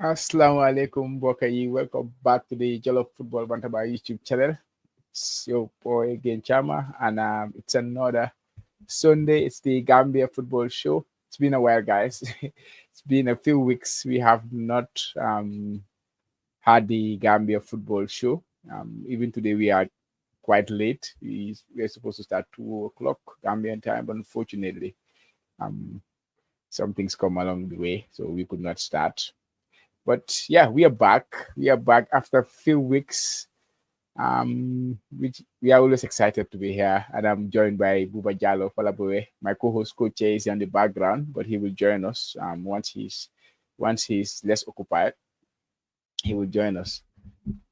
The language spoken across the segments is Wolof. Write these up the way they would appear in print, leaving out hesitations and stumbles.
Assalamu alaikum, Bokayi. Welcome back to the Jollof Football Bantaba YouTube channel. It's your boy again, Chama, and it's another Sunday. It's the Gambia Football Show. It's been a while, guys. It's been a few weeks. We have not had the Gambia Football Show. Even today, we are quite late. We're supposed to start 2 o'clock Gambian time, but unfortunately, um, some things come along the way, so we could not start. But yeah, we are back. We are back after a few weeks. Which we are always excited to be here. And I'm joined by Buba Jallo Falaboe. My co-host Coach is in the background, but he will join us once he's less occupied. He will join us.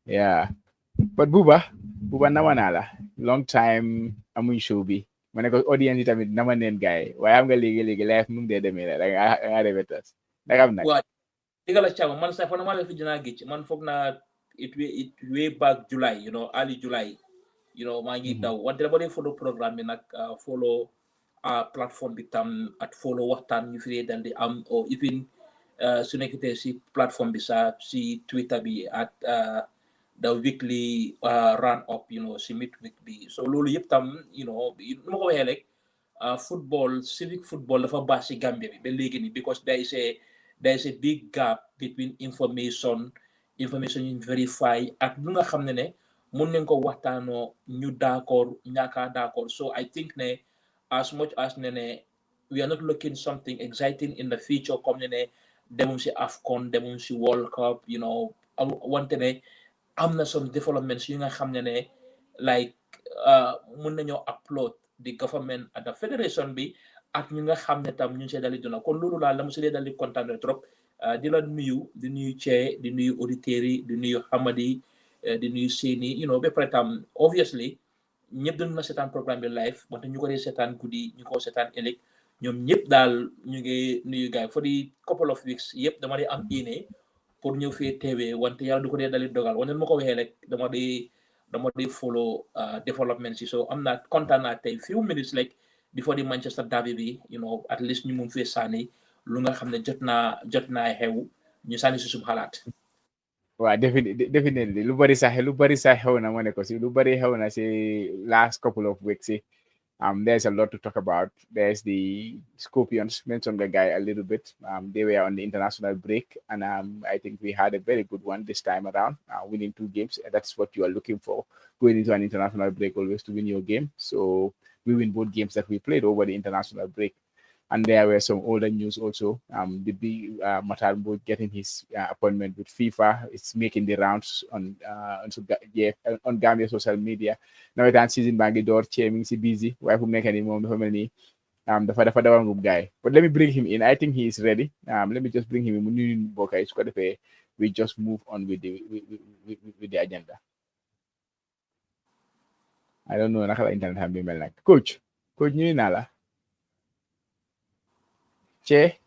Yeah. But Buba namanala. Long time amuñ show bi. Ma ne ko audience yi tamit nama neen guy. Waaye am nga léegi live mu ngi dee demee la nga rebetas. Naka am nag. Well, Igala Chama, man sa fanama le fijina gich, man fog na it way back July, early July, mangi daw. Wante la body follow program nak follow platform bitam at follow watan you free dan the or even su nekete si platform bi sa si Twitter bi at the weekly run up, si midweek bi. So lolu yep tam, mo ko waxe football, civic football dafa baax si Gambia bi ba léegi ni because there is a big gap between information you verify ak lu nga xam ne mun nañ ko waxtaanoo ñu d'accord ñaaka d'accord. So I think as much as we are not looking something exciting in the future comme demum si AFCON demum si World Cup, wante am na some developments yu nga xam like mun nañoo upload the government at the federation bi ak ñu nga xam tam ñu see dali duna kon loolu la mu si dee dali kontaan trop. Di la nuyu di nuyu Cee di nuyu auditeurs yi di nuyu Hamadi di nuyu Séni ba pare tam obviously ñëpp dañu na seetaan programme bi live wante ñu ko dee seetaan guddi ñu ko seetaan ëllëg ñoom ñëpp daal ñu ngi nuyu gars for the couple of weeks yëpp dama dee am yéene pour ñëw fee teewee wante yàlla du ko dee dali dogal wante ma ko waxee rek dama dee follow development si so am naa kontaan naa tey few minutes like before the Manchester derby bi at least ñu mun fee sànni lu nga xam ne jot naa xew ñu sànni si suñu xalaat. Well, definitely. Lu bari sa xew na ma ne ko si lu bari xew na si last couple of weeks. There's a lot to talk about. There's the Scorpions, mentioned the guy a little bit. They were on the international break, and I think we had a very good one this time around, winning 2 games. And that's what you are looking for going into an international break, always to win your game. So we win both games that we played over the international break. And there were some older news also. The big Mattar getting his appointment with FIFA. It's making the rounds on Gambia social media. Nawettan season baa ngi door Cee mi ngi si busy waaye fu mu nekk nii moom dafa mel ni dafa dawangum guy. But let me bring him in. I think he is ready. Let me just bring him in mu nuyu mbokk yi su ko defee we just move on with the agenda. I don't know naka la internet xam bi mel nag coach nuyu naa la. Cee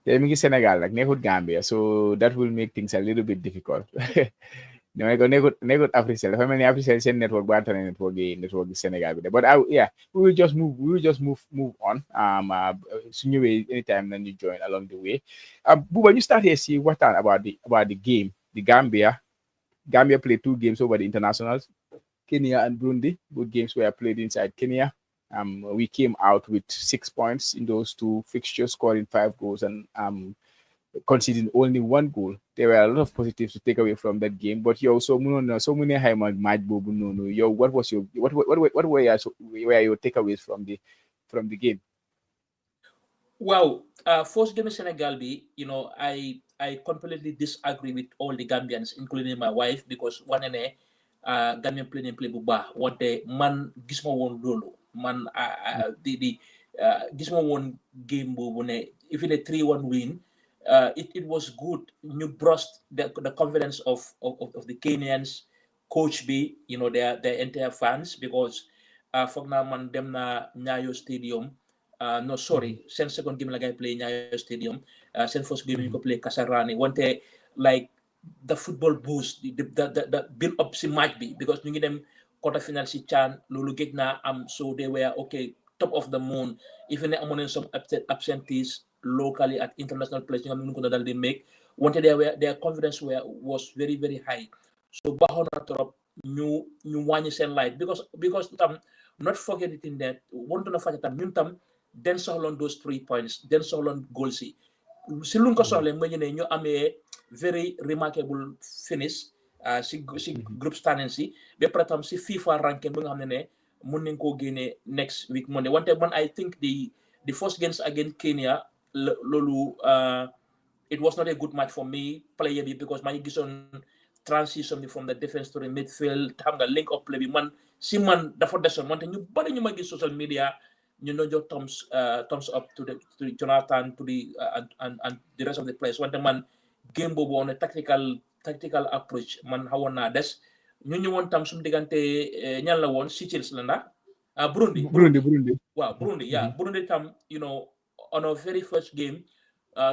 te mi ngi Sénégal nag nekkut Gambia so that will make things a little bit difficult. No, ko nekkut Africell dafa mel ni Africell seen network bu antane network yi Sénégal bi de but we will just move on. Su ñëwee anytime na ñu join along the way. Buba ñu start here si waxtaan about the game. The Gambia played 2 games over the internationals. Kenya and Burundi, both games were played inside Kenya. We came out with 6 points in those 2 fixtures, scoring 5 goals and conceding only 1 goal. There were a lot of positives to take away from that game, but you also so many high match bobu no. What were your takeaways from the game? Wow, first game in Senegal bi, I completely disagree with all the Gambians, including my wife, because one Gambian play bu baax wante man gis ma woon loolu man di gis ma woon game boobu even a 3-1 win. It was good. You brushed the confidence of the Kenyans, coach B, their entire fans because for now man dem na Nyayo Stadium. No, sorry, since second game like I play Nyayo Stadium. Since first game you could play Kasarani. One day, like the football boost, the build up si match B because ñu ngi dem quarterfinal si Chan, Lulu Gigna, so they were okay, top of the moon. Even amoon some absentees. locally at international players ñu ko dal di make wante their confidence was very very high so baaxoon na trop ñu wàññi seen light because tam not forgetting that wantu na fàtte tam ñun tam den soxloon those 3 points den soxloon goals yi si luñ ko soxlee mooy ne ñu amee very remarkable finish si group standing si ba pare tam si FIFA ranking bi nga xam ne mun nañ koo génnee next week Monday wante man I think the first games against Kenya loolu it was not a good match for me player bi because maa ngi gisoon transition bi from the defense to the midfield xam nga link up play bi man dafa desoon wante ñu bari ñu ma gis social media ñu doon jox thumbs up to Jonathan to the and the rest of the players wante man game boobu on a tactical approach man xawoon naa des ñu ñëwoon tam suñu diggante ñan la woon Seychelles la ndax Burundi waaw Burundi Burundi tam on our very first game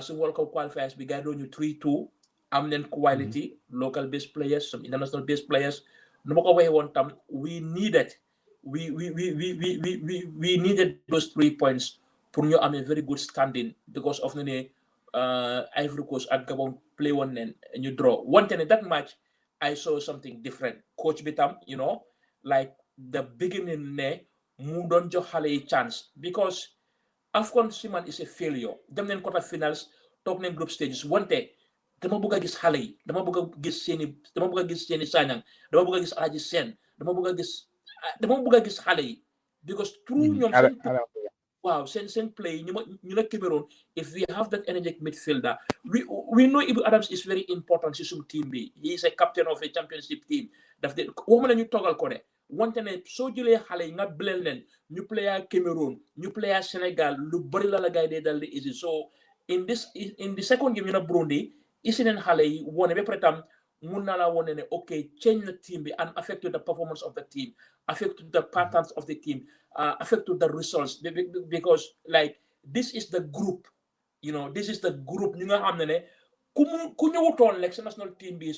suñu World Cup qualifiers bi gars yi doon ñu 3-2 am nañ quality local based players some international based players nu ma ko waxee woon tam we needed those 3 points pour ñu amee very good standing because of ne Ivory Coast ak Gabon play woon neen ñu draw wante ne that match I saw something different coach bi tam like the beginning ne mu doon jox xale yi chance because AFCON si man is a failure dem neen quarter finals toog neen group stages wante dama bëgg a gis xale yi dama bëgg a gis seeni Sanyang dama bëgg a gis Aji Sen dama bëgg a gis xale yi because through ñoom seen play ñu la Cameroon if we have that energetic midfielder we know Ibu Adams is very important si suñu team bi he is a captain of a championship team daf de waxuma la ñu toogal ko de wante ne soo jëlee xale yi nga blend leen ñu playa Cameroon ñu playa Sénégal lu bari la gars yi dee dal di easy so in the second game ñu na Burundi isi neen xale yi wone ba pare tam mun naa la wone ne okay change the team bi and affected the performance of the team affected the patterns of the team affected the results because like this is the group this is the group ñu nga xam ne ku ñëwutoon like sa national team bi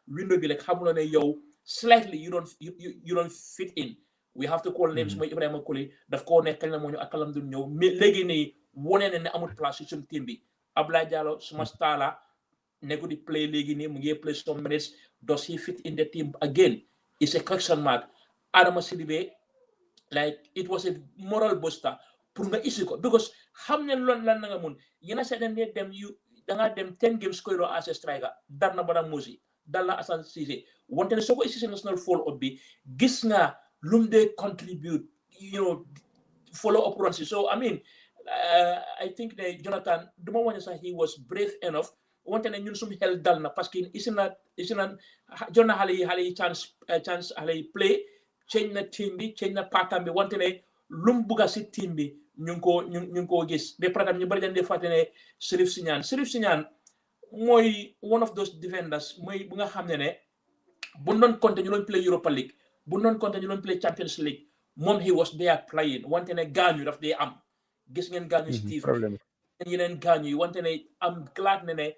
window bi like xamuloo ne yow slightly you don't fit in we have to call names mooy Ibrahima Koli daf koo ne kañ la moo ñu ak kalam du ñëw mais léegi nii wone ne amul place ci suñu team bi Ablaye Diallo suma stala nego di play léegi nii mu ngi play some minutes does he fit in the team again it's a question mark Adama Sidibe like it was a moral booster pour nga isi ko because xam ne loolu lan nga mun yéen a seetlu ne da ngaa dem 10 games koy loo as a striker dar na Bada Mosi dal na Assane Cissé wante ne soo ko isi national follow up bi gis nga lum de contribute follow up runs so I mean I think ne Jonathan duma wane sax he was brave enough wante ne ñun suñu xel dal na parce que isi na jot na xale yi chance xale yi play change na team bi change na patam bi wante ne lum bugga si team bi ñu ngi ko gis ba pare tam ñu bari dañ di fàtte ne Serif Siñaan mooy one of those defenders mooy bu nga xam ne bu doon compter ñu doon play Europa League bu doon compter ñu doon play Champions League moom he was there playing wante ne gaañu daf dee am gis ngeen gaañu Steve yeneen gaañu yi wante ne am glad ne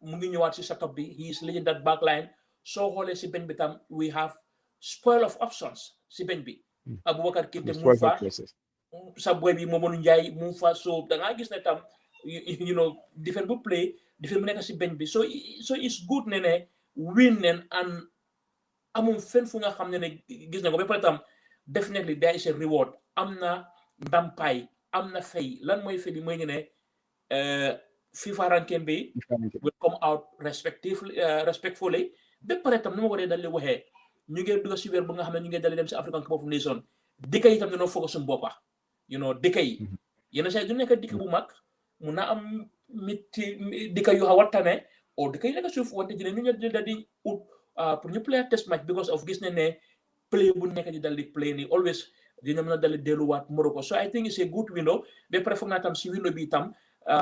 mu ngi ñëwaat si setup bi he is leading that back line soo xoolee si benn bi tam we have spoil of options si benn bi Aboubacar Kinte mu fa sa boy bi Mamadou Ndiaye mu fa so da ngaa gis ne tam different bu play different bu nekk si benn bi so it's good ne win nen and amul fenn fu nga xam ne gis na ko ba pare tam definitely there is a reward am na ndampaay am na fay lan mooy fay bi mooy ne FIFA ranking bi will come out respectfully ba pare tam ni ma ko dee dal di waxee ñu ngi dugg si weer bu nga xam ne ñu ngi dal di dem si African Cup of Nations dëkk yi tam dañoo foog suñu boppa dëkk yi yenn saa yi du nekk dëkk bu mag mun naa am dëkk yu xaw a tane o dëkk yi nekk suuf wante jine ñu ñu dal di ut pour ñu play test match because of gis ne play bu nekk di dal di play ni always dina mën a dal di delluwaat Morocco so I think it's a good window ba pare foog naa tam si window bi tam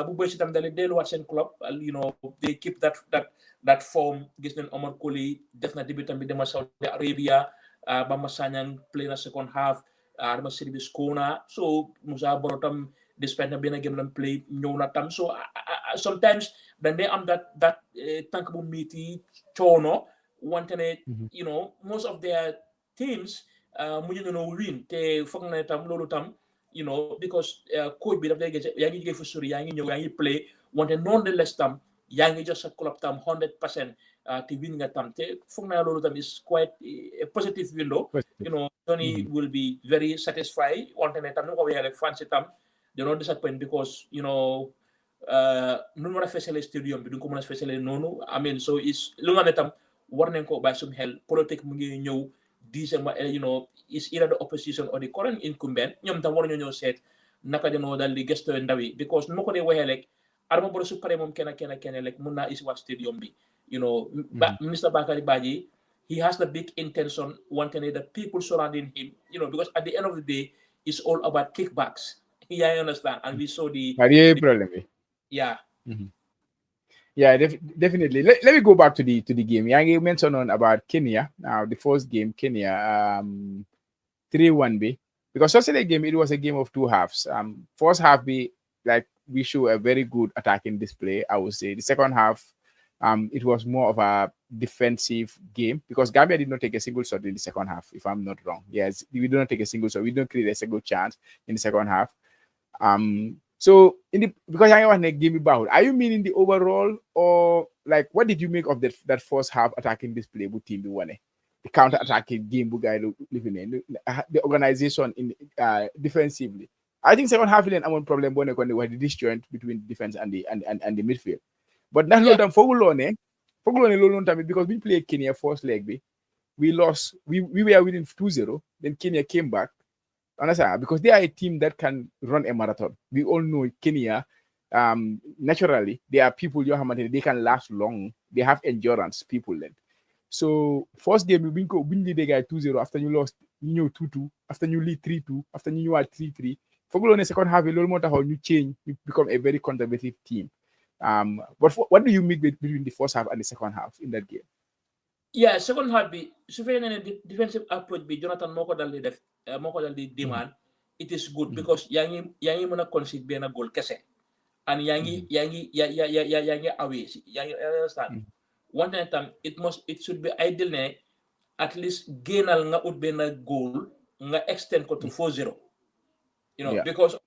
bu bëri si tam dal di delluwaat seen club they keep that form gis nañ Omar Colley def na début tam bi dema Saudi Arabia Bamba Sanyang play na second half Adama Sidibe Skona so Musa Baro tam despite na benn game lam play ñëw na tam so sometimes dañ dee am that tànk bu metti coono wante ne most of their teams mujj nañoo win te foog na tam loolu tam you know, because coach bi daf lay gis yaa ngi jógee fu sori yaa ngi ñëw yaa ngi play wante nonetheless tam yaa ngi jox sa club tam 100% te win nga tam te foog naa loolu tam is quite a positive window. You know, Jonny will be very satisfied wante ne tam nu ko waxee rek fans tam they're not disappointed because you know nu mu mën a feesale stadium bi du ko mën a feesale noonu I mean so is lu nga ne tam war nañ ko bàyyi suñu xel politique mu ngi ñëw December you know is either the opposition or the current incumbent ñoom tam war nañoo ñëw seet naka dañoo dal di gëstu ndaw yi because nu ma ko dee waxee rek Adama Barrow su paree moom kenn rek mun naa isi waa stadium bi you know Minister Bakary Badji he has the big intention wante ne the people surrounding him you know because at the end of the day it's all about kickbacks yeah I understand and we saw the problem yeah. Yeah, definitely. Let me go back to the game. You mentioned on about Kenya. Now the first game, Kenya 3-1 B. Because Saturday game, it was a game of two halves. First half be like we show a very good attacking display, I would say. The second half, it was more of a defensive game because Gambia did not take a single shot in the second half, if I'm not wrong. Yes, we did not take a single shot. We didn't create a single chance in the second half. So because I want to give me about, are you meaning the overall or like what did you make of that first half attacking display with team the counter attacking game we guy living in the organization in defensively? I think second half I'm on problem when they were the disjoint between defense and the midfield. But that's not Fogulone because we played Kenya first leg we lost we were winning 2-0, then Kenya came back. Understand? Because they are a team that can run a marathon. We all know Kenya, naturally, they are people they can last long. They have endurance, people then. So first game we win the guy 2-0 after you lost, 2-2, after you lead 3-2, after you are 3-3. For in the second half, a little more how you change, you become a very conservative team. But what do you make between the first half and the second half in that game? Yeah, second half bi su fekkee ne defensive approach bi Jonathan moo ko dal di def moo ko dal di demand it is good because yaa ngi mën a concede benn goal kese and yaa ngi away yaa ngi understand wante ne tam it should be ideal ne at least génnal nga ut benn goal nga extend ko to 4-0 you know because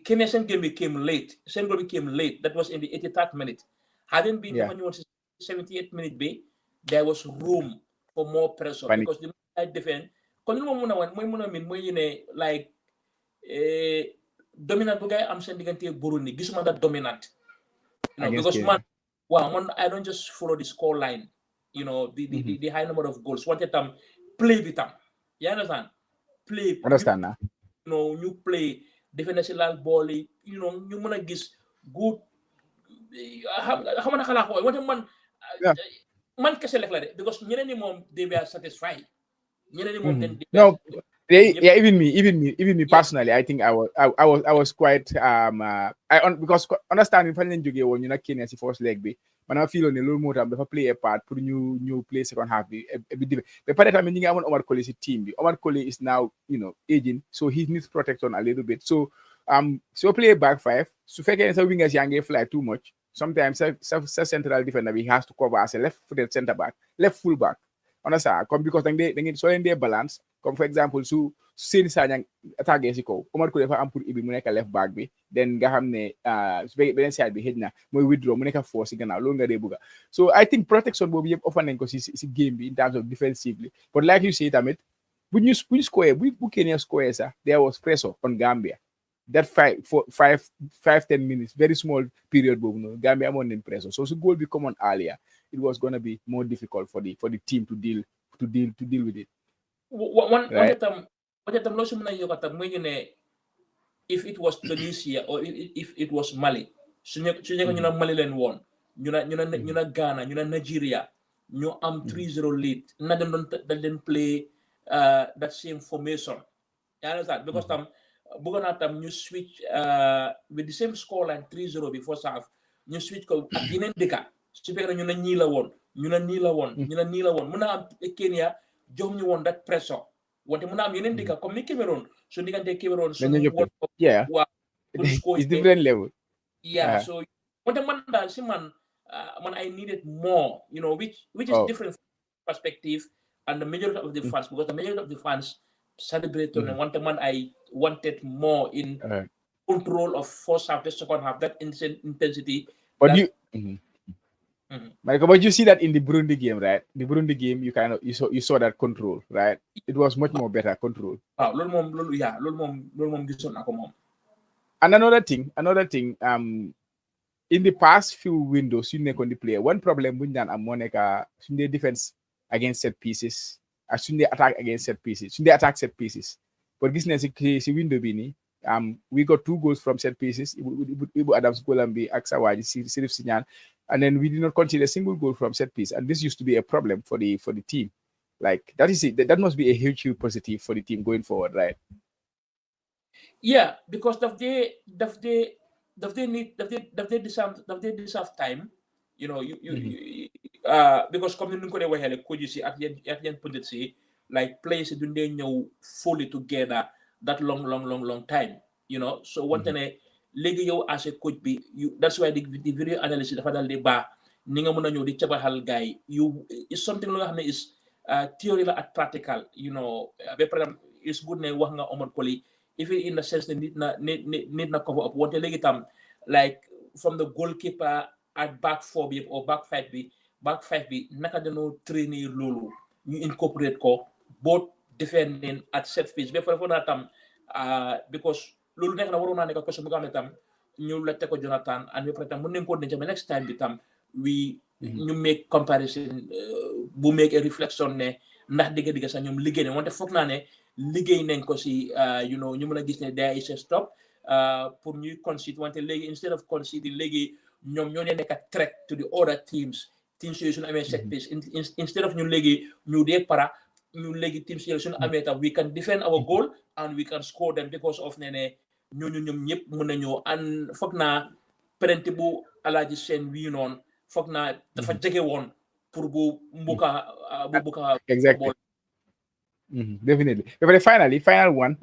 Kenya seen game bi came late seen goal bi came late that was in the 83rd minute hadn't been dafa ñëwoon si 78th minute bi there was room for more pressure because the side defend kon lu ma mën a wan mooy mën a min mooy ne like dominant bu ngay am seen diggante Burundi gisuma that dominant you know because man I don't just follow the score line you know the high number of goals wante tam play bi tam you understand play understand you know ñu play defense laal ball yi you know ñu mën a gis good xam na xalaa ko wante man kese lekk la de because ñeneen ñi moom they were satisfied ñeneen ñi moom no even me personally I think I was quite because understanding fan lañ jógee woon ñu nag Kenya si first leg bi man ma feel ne loolu moo tax dafa play a part pour ñu play second half bi a bit different mais peut-être tamit ñi ngi amoon Omar Colley si team bi Omar Colley is now aging so he needs protection a little bit so play back five su fekkee ne sa wingers yaa ngi fly too much sometimes central defender he has to cover as a left-footed center back, left full back. Understand? Because so in their balance. Come for example, su seen Sanyang attack ko. Omar ko defa am pour ibi mu nekk left back bi. Then nga xam ne beneen side bi xëj na mooy withdraw mu nekk force si gannaaw loolu nga dee bëgga. So I think protection boobu yëpp offer nañ ko si game bi in terms of defensively. But like you say tamit bu score bu Kenya score sax there was pressure on Gambia. That 5-10 minutes, very small period, Gambia won in pressure. So goal be come on earlier. It was gonna be more difficult for the team to deal with it. One time if it was Tunisia or if it was Mali, Mali len won. You know Ghana, Nigeria, you am 3-0 lead. They didn't play that same formation. You understand? Because tam ñu switch with the same scoreline 3-0 before half ñu switch ko ak yeneen dëkka su fekkee ñu ne ñii la woon mën na am Kenya jox ñu woon that pressure wante mën na am yeneen dëkka comme ni Cameroon su diggante Cameroon su it's different level so wante man daal si man I needed more which is different perspective and the majority of the fans because the majority of the fans celebrate on one man I wanted more in control of first half, the second half, that intensity. But That you, Michael, but you see that in the Burundi game, right? The Burundi game, you saw that control, right? It was much more better control. wow, loolu moom gisoon naa ko moom. And another thing, in the past few windows, you nekk on the player. One problem with that Monica, Sunday defense against set pieces, Sunday attack against set pieces, Sunday attack set pieces. But this si window bini, we got 2 goals from set pieces. Ibu Adams Golambi, Aksawaji, Sirif Sinyan, and then we did not consider a single goal from set piece. And this used to be a problem for the team. Like that is it. That must be a huge positive for the team going forward, right? Yeah, because they deserve time. You know, because comme ni ko waxee like coach si at yen put it si like players duñ dee ñëw fully together that long time. You know, so wante ne léegi yow as a coach bi that's why the video analysis dafa dal di baax ni nga mën a ñëw di cabaxal guy is something lu nga xam ne is theory la at practical. You know, ba pare is good ne wax nga Omar Colley even in the sense that need na cover up wante léegi tam like from the goalkeeper at back 4 bi or back 5 bi naka dañoo trainer loolu ñu incorporate ko both defending at set piece ba pare fo na tam because loolu nekk na waroon naa nekk question bu nga xam ne tam ñu la ko Jonathan and ba pare tam mën nañ ko denc ba next time bi tam ñu make comparison bu make a reflection ne ndax digga sax ñoom liggéey ne wante foog naa ne liggéey nañ ko si you know ñu mën a gis ne there is a stop pour ñuy concede wante léegi instead of conceding léegi ñoom ñoo nekk a threat to the other teams yooyu suñu amee set piece instead of ñu léegi ñu dee para ñu léegi teams yooyu suñu amee tam we can defend our goal and we can score them because of ne ñooñu ñoom ñëpp mën nañoo and foog naa penalty bu Alaaji Seen wii noonu foog naa dafa jege woon pour bu mbuka exactly. Definitely. But finally, final one.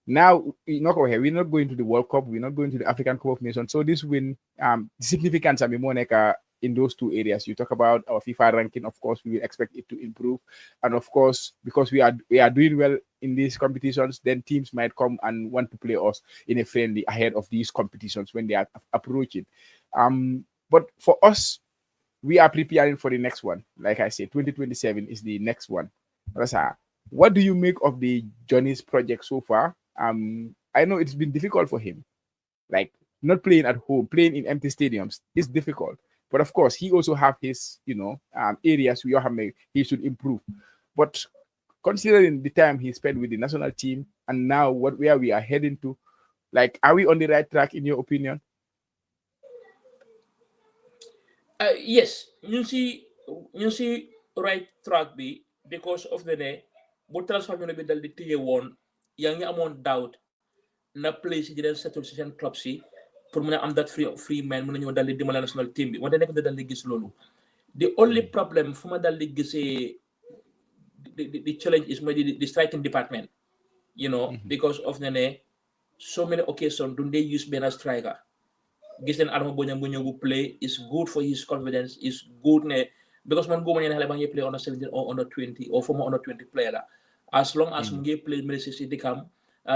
Now we're not going to the World Cup. We're not going to the African Cup of Nations. So this win, the significance of Moneka in those 2 areas. You talk about our FIFA ranking. Of course, we will expect it to improve, and of course, because we are doing well in these competitions, then teams might come and want to play us in a friendly ahead of these competitions when they are approaching. But for us, we are preparing for the next one. Like I said, 2027 is the next one. What do you make of the Jonny's project so far? I know it's been difficult for him. Like not playing at home, playing in empty stadiums is difficult. But of course, he also have his, areas where he should improve. But considering the time he spent with the national team and now where we are heading to, like, are we on the right track in your opinion? Yes, you see right track be because of the bu transfer bi dal di téye woon yaa ngi amoon doubt na place yi di leen settle si seen club si pour mën a am that free man mën a ñëw dal di dimbale national team bi wante nekk na dal di gis loolu the only problem fu ma dal di gisee the challenge is mooy the striking department because of the so many occasions do they use benn striker gis neen Adama Bojang bu ñëw bu play is good for his confidence is good ne because man góoma ñeen xale ba ngi play under 17 or under 20 or former under 20 player la as long as mu ngi play Messi si dikam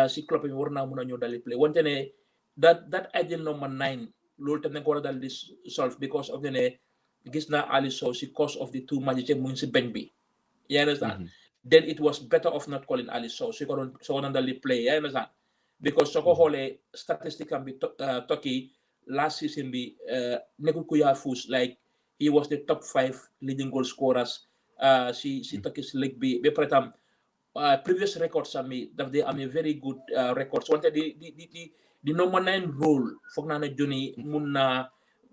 si club yi war naa mën a ñëw dal di play wante ne that ideal number 9 loolu tam nañ ko war a dal di solve because of the gis naa Ali Sow si cause of the 2 matches mu ngi si bench bi you understand then it was better of not calling Ali Sow so ko doon dal di play you understand because soo ko xoolee statistique am bi Turkey last season bi nekkul ku yaafus like he was the top 5 leading goal scorers si Turkish league bi ba pare tam previous records ami daf dee amee very good records wante di number 9 role foog naa ne Jonny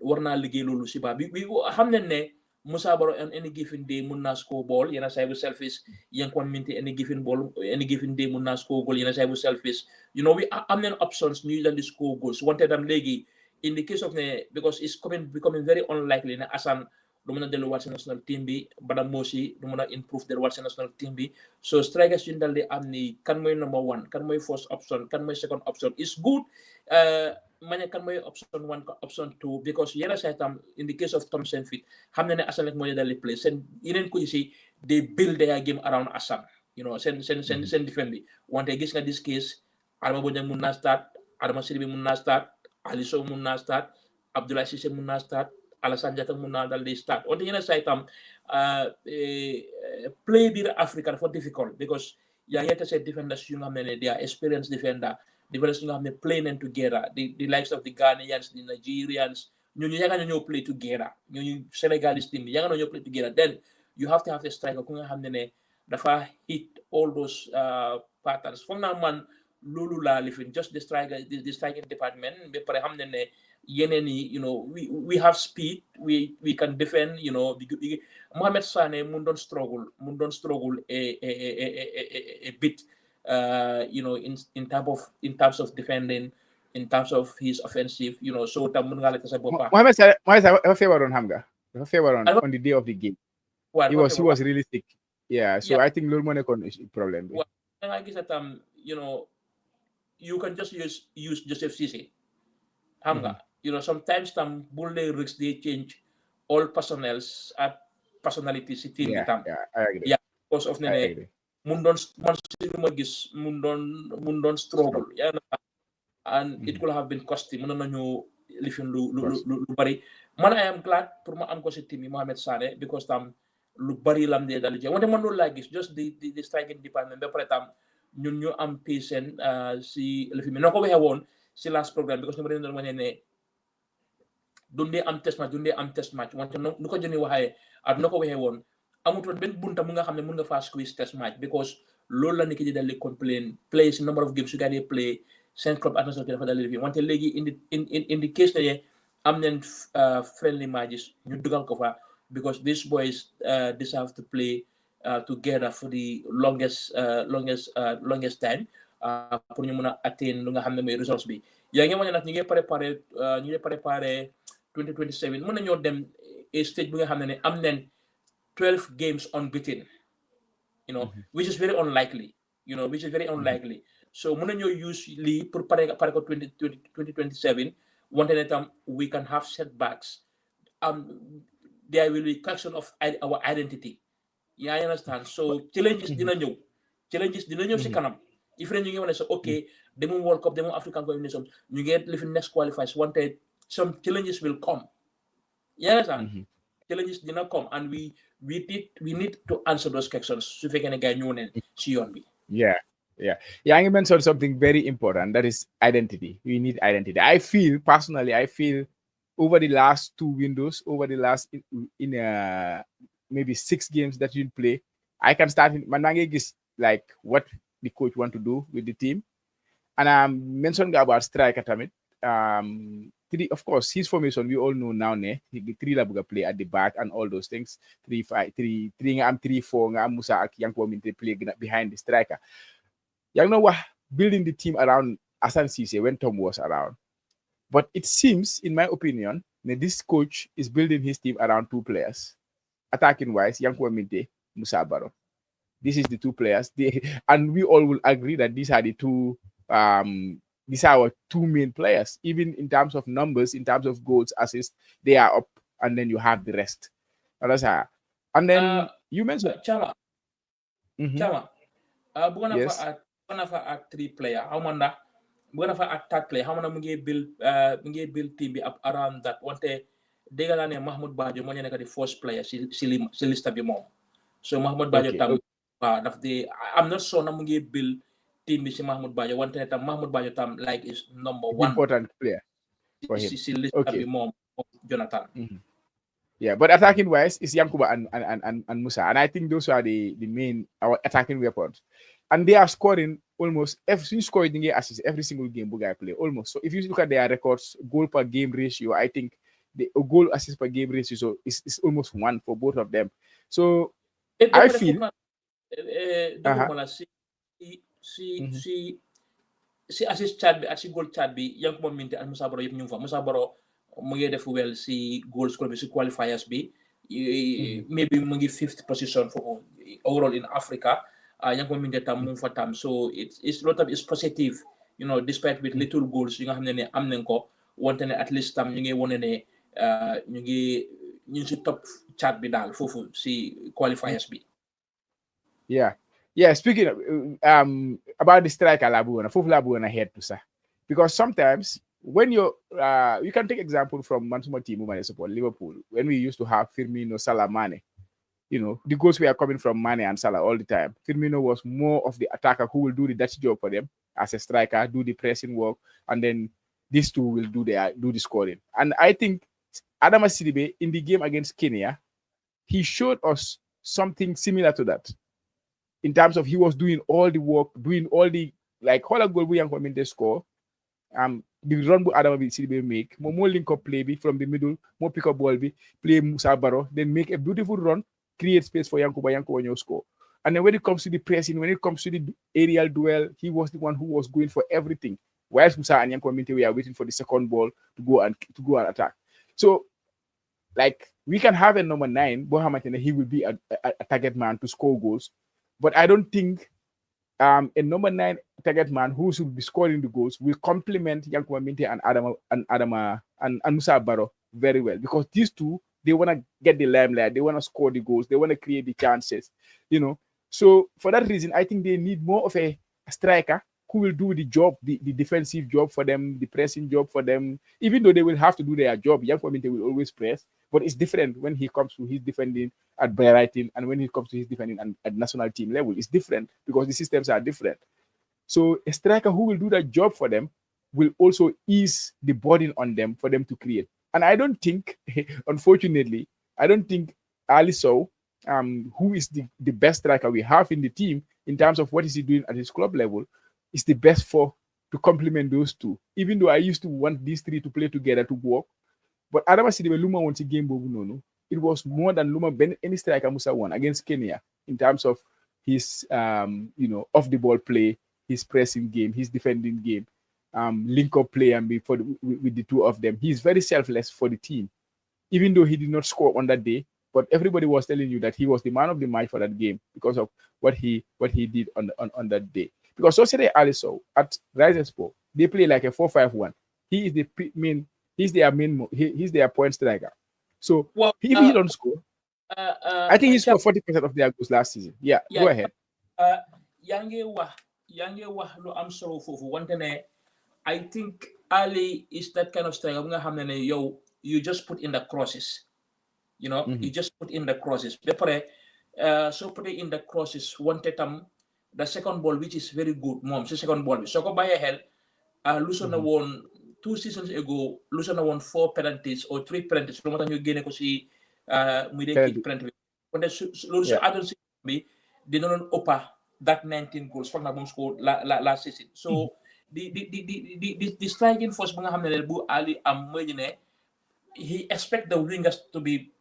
war naa liggéey loolu si ba bi xam nañ ne Musa Barrow on any given day mun naa score ball yenn saa bu selfish Yankuba Minteh any given day mun naa score goal yenn saa bu selfish we am nañ options ñuy dal di score goals wante tam léegi in the case of because it's becoming very unlikely ne Assane du mën a delluwaat si national team bi Badam Mosi du mën a improve delluwaat si national team bi so strikers yu ñu dal di am ni kan mooy number 1 kan mooy first option kan mooy second option is good mañe kan mooy option 1 option 2 because yenn saa tam in the case of Thompson Fit xam na ne Assane rek mooy dal di play seen yeneen ko si they build their game around Assane you know seen defend bi wante gis nga this case Adama Bojang mun naa start Adama Sidibé mun naa start Ali Sow mun naa start Abdoulaye Cissé mun naa start Alassane Diatta mun naa dal di start wante yeneen saa itam play biir Africa dafa difficult because yaa ngi tase defenders yu nga xam ne they are experienced defenders yu nga xam ne play nañ together the likes of the Ghanaians the Nigerians ñooñu yaakaar ñoo play together ñooñu Senegalese team bi yaakaar ñoo play together then you have to have a striker ku nga xam ne dafa hit all those patterns foog naa man loolu laa lifin just the striking department ba pare xam ne yeneen yi you know we have speed we can defend you know Mohamed Sané mun doon struggle a bit you know in terms of defending in terms of his offensive you know so tam mun nga la sa bopa Mohamed Sané dafa feebaroon xam nga dafa feebaroon on the day of the game he was really sick yeah so I think loolu moo nekkoon problème bi nga gis tam you know you can just use Joseph Cissé xam nga you know sometimes tam bul lay risks they change all personnels at personalities si team bi tam I agree because of ne mun doon man si lu ma gis mun doon struggle and it could have been costly mën nañu lifin lu bari man I am glad pour ma am ko si team yi Mohamed Sané because tam lu bari lam dee dal wante man loolu laa gis just the striking department ba pare tam ñun ñu am patient si lifin bi noo ko waxee woon si last programme because ñu doon wane ne dundee am test match wante nu ko Jonny waxee ak nu ko waxee woon amutoon benn bunta mu nga xam ne mun nga faa squeeze test match because loolu la nit ki di dal di complain play si number of games su gaa dee play seen club international dafa dal di wante léegi in the case ne am nañ friendly matches ñu dugal ko fa because these boys deserve to play together for the longest time pour ñu mun a atteindre lu nga xam ne mooy results bi yaa ngi wane nag ñu ngi préparé 2027 mën nañoo dem stage bi nga xam ne am nañ 12 games unbeaten you know which is very unlikely so mën nañoo use lii pour pare ko 2027 wante ne tam we can have setbacks there will be question of our identity you understand so challenges dina ñëw si kanam if ñu ngi wane so okay demum World Cup demum African Cup of Nations ñu ngi live in next qualifiers wante some challenges will come you understand challenges dina come and we need to answer those questions su fekkee ne gars ñëw neen si yoon bi yaa ngi mention something very important that is identity we need identity I feel over the last 2 windows over the last in maybe 6 games that you play I can start man maa ngi gis like what the coach want to do with the team and mentioned about striker tamit of course his formation we all know now ne 3 la bëgg a play at the back and all those things 3-5-3 nga am 3-4 nga am Musa ak Yankuba Minteh play behind the striker yaa ngi wax building the team around Assane Cissé when Tom was around but it seems in my opinion this coach is building his team around 2 players attacking wise Yankuba Minteh Musa Barrow this is the 2 players and we all will agree that these are the 2 these are our 2 main players even in terms of numbers in terms of goals assists they are up and then you have the rest and then you mentioned Chama bëgg na fa ak 3 player xaw ma ndax bëgg na fa ak 3 player xaw ma ndax mu ngi build team bi up around that wante dégg naa ne Mahmoud Bajo moo ñu nekk di first player si lista bi moom so Mahmoud Bajo tam daf di am not sure na mu ngi build team bi si Mahmoud Bajo wante tam Mahmoud Bajo tam like is number 1 important player for him si lista bi moom Jonathan but attacking wise is Yankuba and Musa and I think those are the main our attacking weapons and they are scoring almost every scoring assist every single game bu guy play almost so if you look at their records goal per game ratio I think the goal assist per game ratio so is almost 1 for both of them so I feel si assist chat bi ak si goal chat bi Yankuba Minteh ak Musa Barrow yëpp ñu ngi fa Musa Barrow mu ngi def well si goal score bi si qualifiers bi maybe mu ngi 5th position for overall in Africa Yankuba Minteh tam mu fa tam so it's lot of is positive despite with little goals yi nga xam ne am nañ ko wante ne at least tam ñu ngi wone ne ñu ngi si top chat bi daal foofu si qualifiers bi Yeah, speaking of, about the striker Labuana, Fufu Labuana head to sir. Because sometimes when you can take example from Mansuma team who support Liverpool, when we used to have Firmino, Salah, Mane, the goals were coming from Mane and Salah all the time. Firmino was more of the attacker who will do the dirty job for them as a striker, do the pressing work, and then these two will do the scoring. And I think Adama Sidibe in the game against Kenya, he showed us something similar to that in terms of he was doing all the work, doing all the like whole goal we and the score. The run bu Adama Sidibe make, more link up play from the middle, more pick up ball play Musa Baro, then make a beautiful run, create space for Yankuba your score. And then when it comes to the pressing, when it comes to the aerial duel, he was the one who was going for everything. Whilst Musa and Yankuba Minte were waiting for the second ball to go and attack. So like we can have a number 9, Bohamatene, he will be a target man to score goals. But I don't think a number 9 target man who should be scoring the goals will complement Yankuba Minte and Musa Baro very well, because these two, they want to get the limelight, they want to score the goals, they want to create the chances, So for that reason, I think they need more of a striker who will do the job, the defensive job for them, the pressing job for them. Even though they will have to do their job, Yankuba Minte will always press, but it's different when he comes to his defending at Brighton and when he comes to his defending at national team level. It's different because the systems are different. So a striker who will do that job for them will also ease the burden on them for them to create. And I don't think, unfortunately, Ali Sow, who is the best striker we have in the team in terms of what is he doing at his club level, is the best to complement those two. Even though I used to want these three to play together to work, but Adama Sidibe Luma won the game, no. It was more than Luma any striker Musa won against Kenya in terms of his off the ball play, his pressing game, his defending game, link up play and with the two of them. He's very selfless for the team, even though he did not score on that day. But everybody was telling you that he was the man of the match for that game because of what he did on that day. Because Societe Aliso at Rise Sport, they play like a 4-5-1. He is he's their point striker. So if he don't score, I think he scored 40% of their goals last season. Yeah, go ahead. Yange wah lo am solo fofu wantene. I think Ali is that kind of striker. You just put in the crosses. You just put in the crosses. So put in the crosses. The second ball, which is very good, the second ball. So go by a hell. Lusona won 2 seasons ago. Lusona won 4 penalties or 3 penalties. No matter you gain penalty. When the I don't see they don't offer that 19 goals from the scored last season. So the striking force Ali he expect the wingers to be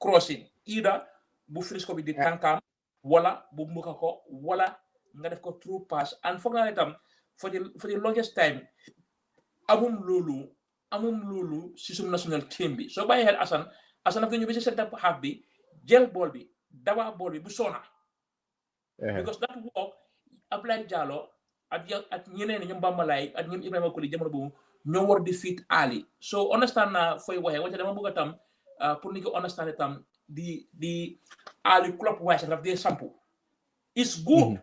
crossing either bu Frisco bi di tankam wala bu muka ko wala nga def ko through pass, and foog naa itam for the longest time amum lulu si sum national team bi so bàyyi xel Assane ak ñu bi si centre half bi jël ball bi dawa ball bi bu sona because that work Ablaye Diallo at ñeneen ñoom Bambalay ak ñoom Ibrahima Koli jamono boobu ñoo war di fit Ali. So understand na fooy waxee wante dama bëgg tam pour ni ko understand tam di Ali clockwise daf dee sampu is good.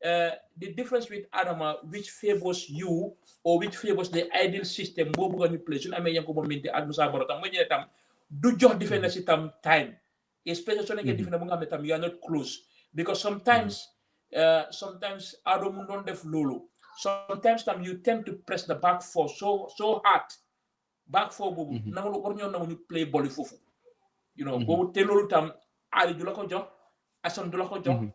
The difference with Adama, which favors you or which favors the ideal system boo bëgg ñu play suñu amee Yankuba Minteh ak Musa Baro tam mooy tam du jox defender si tam time, especially soo nekkee defender bu nga xam ne tam you are not close, because sometimes Adama don't def loolu. Sometimes time you tend to press the back four so hard. Back four boobu nangu war ñoo nangu ñu play ball foofu. Boobu te loolu tam Ali du la ko jox, Assane du la ko jox,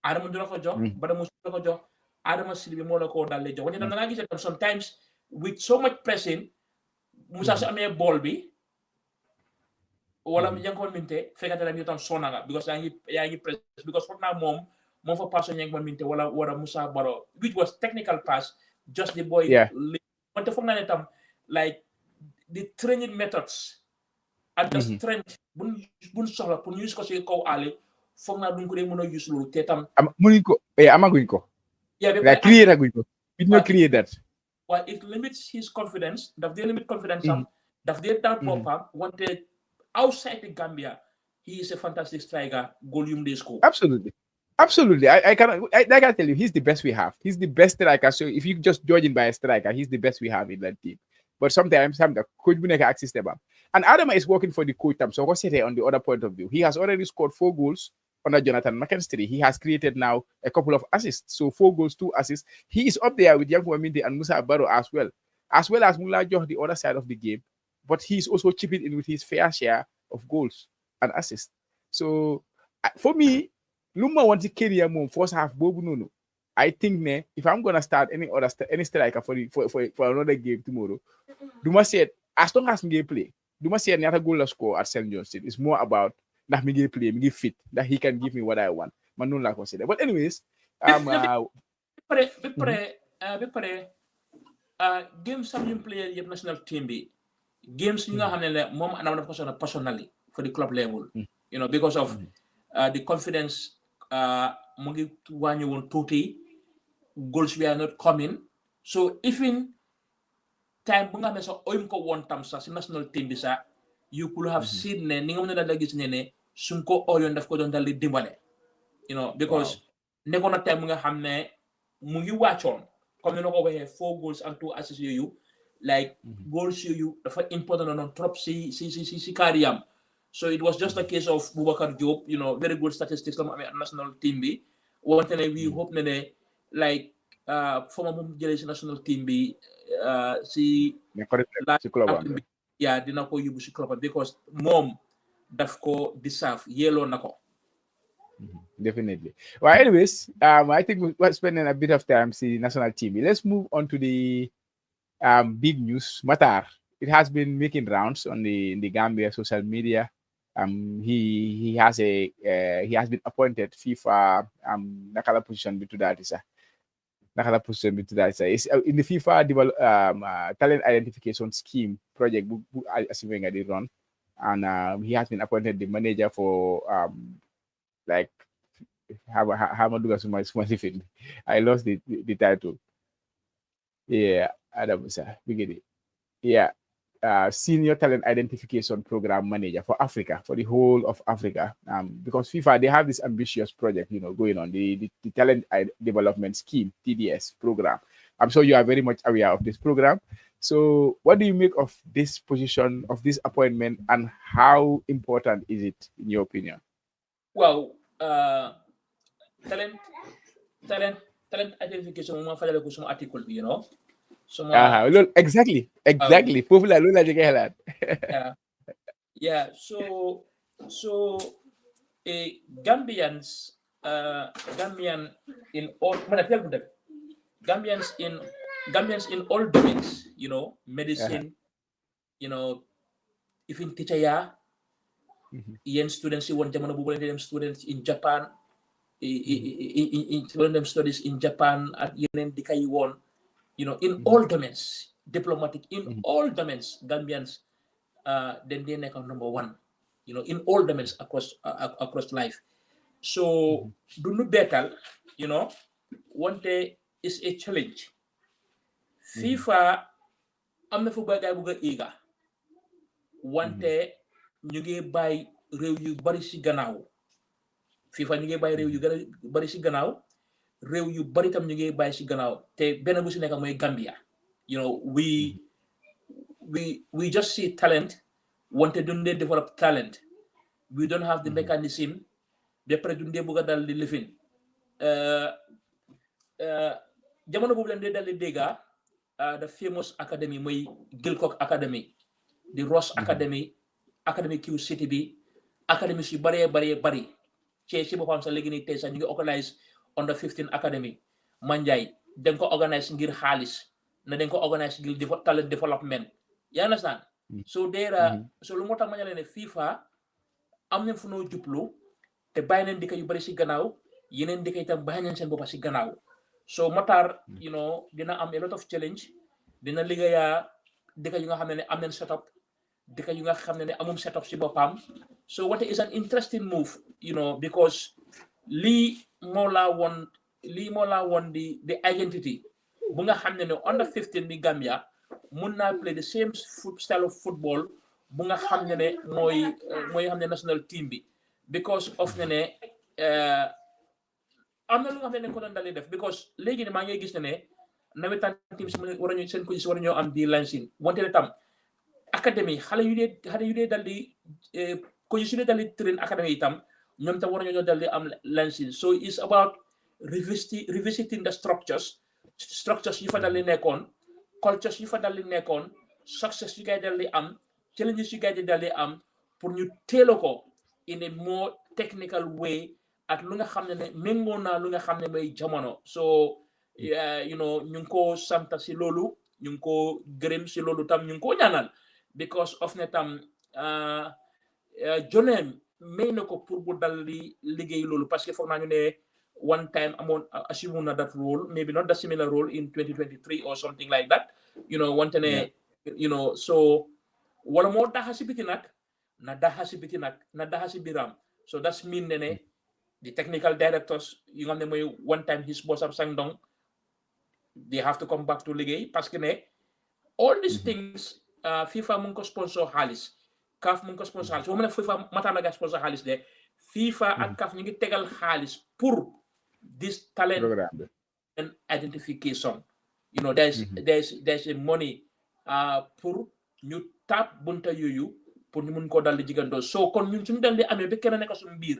Adama du la ko jox, Badamu du la ko jox, Adama Sidibe moo la ko daal lay jox. Wante tam da ngaa gis tam sometimes with so much pressing Musa su amee ball bi wala Yankuba Minteh fekkate la ñu tam sonna nga because yaa ngi press because foog naa moom for person Yankuba Minteh wala Musa Baro, which was technical pass, just the boy. Wante foog naa ne tam like the training methods and the strength buñ soxla pour ñu use ko si kaw Ali foog naa duñ ko dee mën a use loolu te tam mënuñ ko amaguñ ko create aguñ ko it no create that well it limits his confidence daf dee limit confidence am daf dee doubt boppam wante outside the Gambia he is a fantastic striker. Goal they score. Absolutely. Absolutely. I can tell you he's the best we have. He's the best striker. So if you just judge him by a striker, he's the best we have in that team. But sometimes some the coach will access them. And Adama is working for the coach. So what's it on the other point of view? He has already scored 4 goals under Jonathan McKinstry. He has created now a couple of assists. So 4 goals, 2 assists. He is up there with Young Waminde and Musa Abaro as well as Mullah Joh, the other side of the game. But he's also chipping in with his fair share of goals and assists. So for me, Luma wants to carry a move first half. Bobu no. I think if I'm gonna start any striker for another game tomorrow, Duma said as long as me play, Duma said not a goal score at St. John State. It's more about that me play, me fit, that he can give me what I want. Man, no like consider. But anyways, games some ñu play yëpp national team bi games yi nga xam ne moom anam dafa ko personally for the club level you know because of the confidence mu ngi wàññi woon tuuti goals were not coming so even time bu nga xam ne sax oyum ko woon tam sax si national team bi sax you could have seen ne ni nga mën a daal gis ne suñ ko oyoon daf ko doon dal di dimbale you know because nekkoon na time bu nga xam ne mu ngi wàccoon comme ni ko waxee 4 goals and 2 assists yooyu like goals yooyu dafa important on trop si carrière so it was just a case of Boubacar Diop you know very good statistics la mu amee national team bi wante ne we hope ne like former moom jëlee si national team bi si club bi yeah dina ko yóbbu si club because moom daf ko deserve yelloo na ko. Definitely. Well, anyways, I think we're spending a bit of time see national team. Let's move on to the big news. Mattar. It has been making rounds on the Gambia social media. He has been appointed FIFA nakala position to that is is in the FIFA talent identification scheme project assuming I did run, and he has been appointed the manager for like how I lost the title. Yeah, Adam we get it. Yeah. Senior talent identification program manager for Africa, for the whole of Africa. Because FIFA, they have this ambitious project, you know, going on, the talent development scheme, TDS program. I'm sure you are very much aware of this program. So what do you make of this position, of this appointment, and how important is it in your opinion? Well, talent identification mo fa ko suma article bi you know exactly popular lola jege halat yeah so Gambians in all Gambians in all domains you know medicine you know even teacher yen students who want jamono bubu dem students in Japan in them studies in Japan at yenen dikay won you know in all domains diplomatic in all domains Gambians then they make number 1 you know in all domains across life so do no better you know one day is a challenge FIFA am na fu bagay bu ga iga wante ñu ngi bay rew yu bari ci gannaaw FIFA ñu ngi bay rew yu bari ci gannaaw rew yu bari tam ñu ngi bay ci gannaaw te benn bu ci nekk mooy Gambia you know we just see talent wante duñ dee develop talent we don't have the mechanism de pare duñ dee bëgg dal di lifin jamono boobu leen dee dal di dégga the famous academy mooy Gilcock Academy the Ross Academy Q City bi academy yu bari ci boppam sax léegi nii tey sax ñu ngi organise under 15 academy manjay dañ ko organise ngir xaalis na dañ ko organise ngir talent development you understand so so lu moo tax ma ne leen FIFA am nañ fu noo jublu te bàyyi nañ dëkk yu bari si gannaaw yeneen dëkk itam bàyyi nañ seen boppa si gannaaw so Mattar you know dina am a lot of challenge dina liggéeya dëkk yu nga xam ne am nañ setup dëkk yu nga xam ne amum setup si boppam so what is an interesting move you know because lii moo laa woon the identity bu nga xam ne under 15 bi Gambia mun naa play the same style of football bu nga xam ne mooy xam ne national team bi because of ne am na lu nga xam ne ko doon dalee def because léegi ne maa ngi gis ne nawetaan team si war nañu seen coach war nañoo am di lancing wante ne tam académie xale yu dee dal di coach su dee dal di train académie itam ñoom tam war nañoo dal di am lancing so it's about revisiting the structures yu fa dal di nekkoon cultures yu fa dal di nekkoon success yu gay dal di am challenges yu gay dal di am pour ñu teelo ko in a more technical way ak lu nga xam ne méngoo naa lu nga xam ne may jamono so you know ñu ngi ko sant si loolu ñu ngi ko gërëm si loolu tam ñu ngi ko ñaanal because of ne tam Jonny may na ko pour bu dal di liggéey loolu parce que foog naa ñu ne one time amoon assume na that role maybe not the similar role in 2023 or something like that you know wante ne you know so wala moo daxa si biti nag na daxa si biti nag na daxa si biram so that's mean ne the technical directors you nga xam ne mooy one time his boss ab Sangdong they have to come back to liggéey parce que ne all these things FIFA mu ngi ko sponsor xaalis CAF mu ngi ko sponsor xaalis boo mu ne FIFA Mattar na sponsor xaalis de FIFA ak CAF ñu ngi tegal xaalis pour this talent and identification you know there's a money pour ñu tap bunta yooyu pour ñu mun koo dal di jigandoo so kon ñun suñu dal di amee ba kenn nekk suñu biir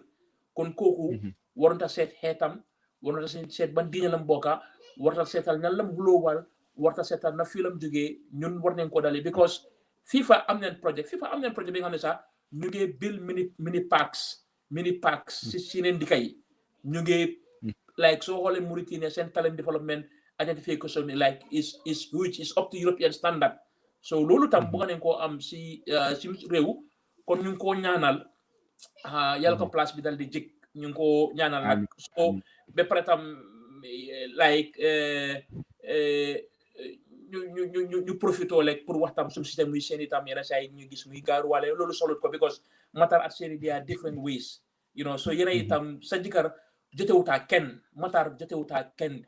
kon kooku warunta seet xeetam warunta seet ban diine lam bokka warta seetal ñan lam global warta seetal na fii lam jógee ñun war nañ ko dalee because FIFA am nañ projet bi nga xam ne sax ñu ngi build mini packs si neen dikka yi ñu ngi like soo xoolee Mauritania seen talent development identification like is huge is up to European standard so loolu tam bëgg nañ koo am si réew kon ñu ngi koo ñaanal yàlla ko place bi dal di jik ñu ngi koo ñaanal nag so ba pare tam like ñu profité rek pour waxtaan suñu système muy seen itam yenn saa yi ñu gis muy gaaruwaale loolu solut ko because Mattar ak seeni they are different ways you know so yeneen itam sa jëkkër jotewutaa kenn Mattar jotewutaa kenn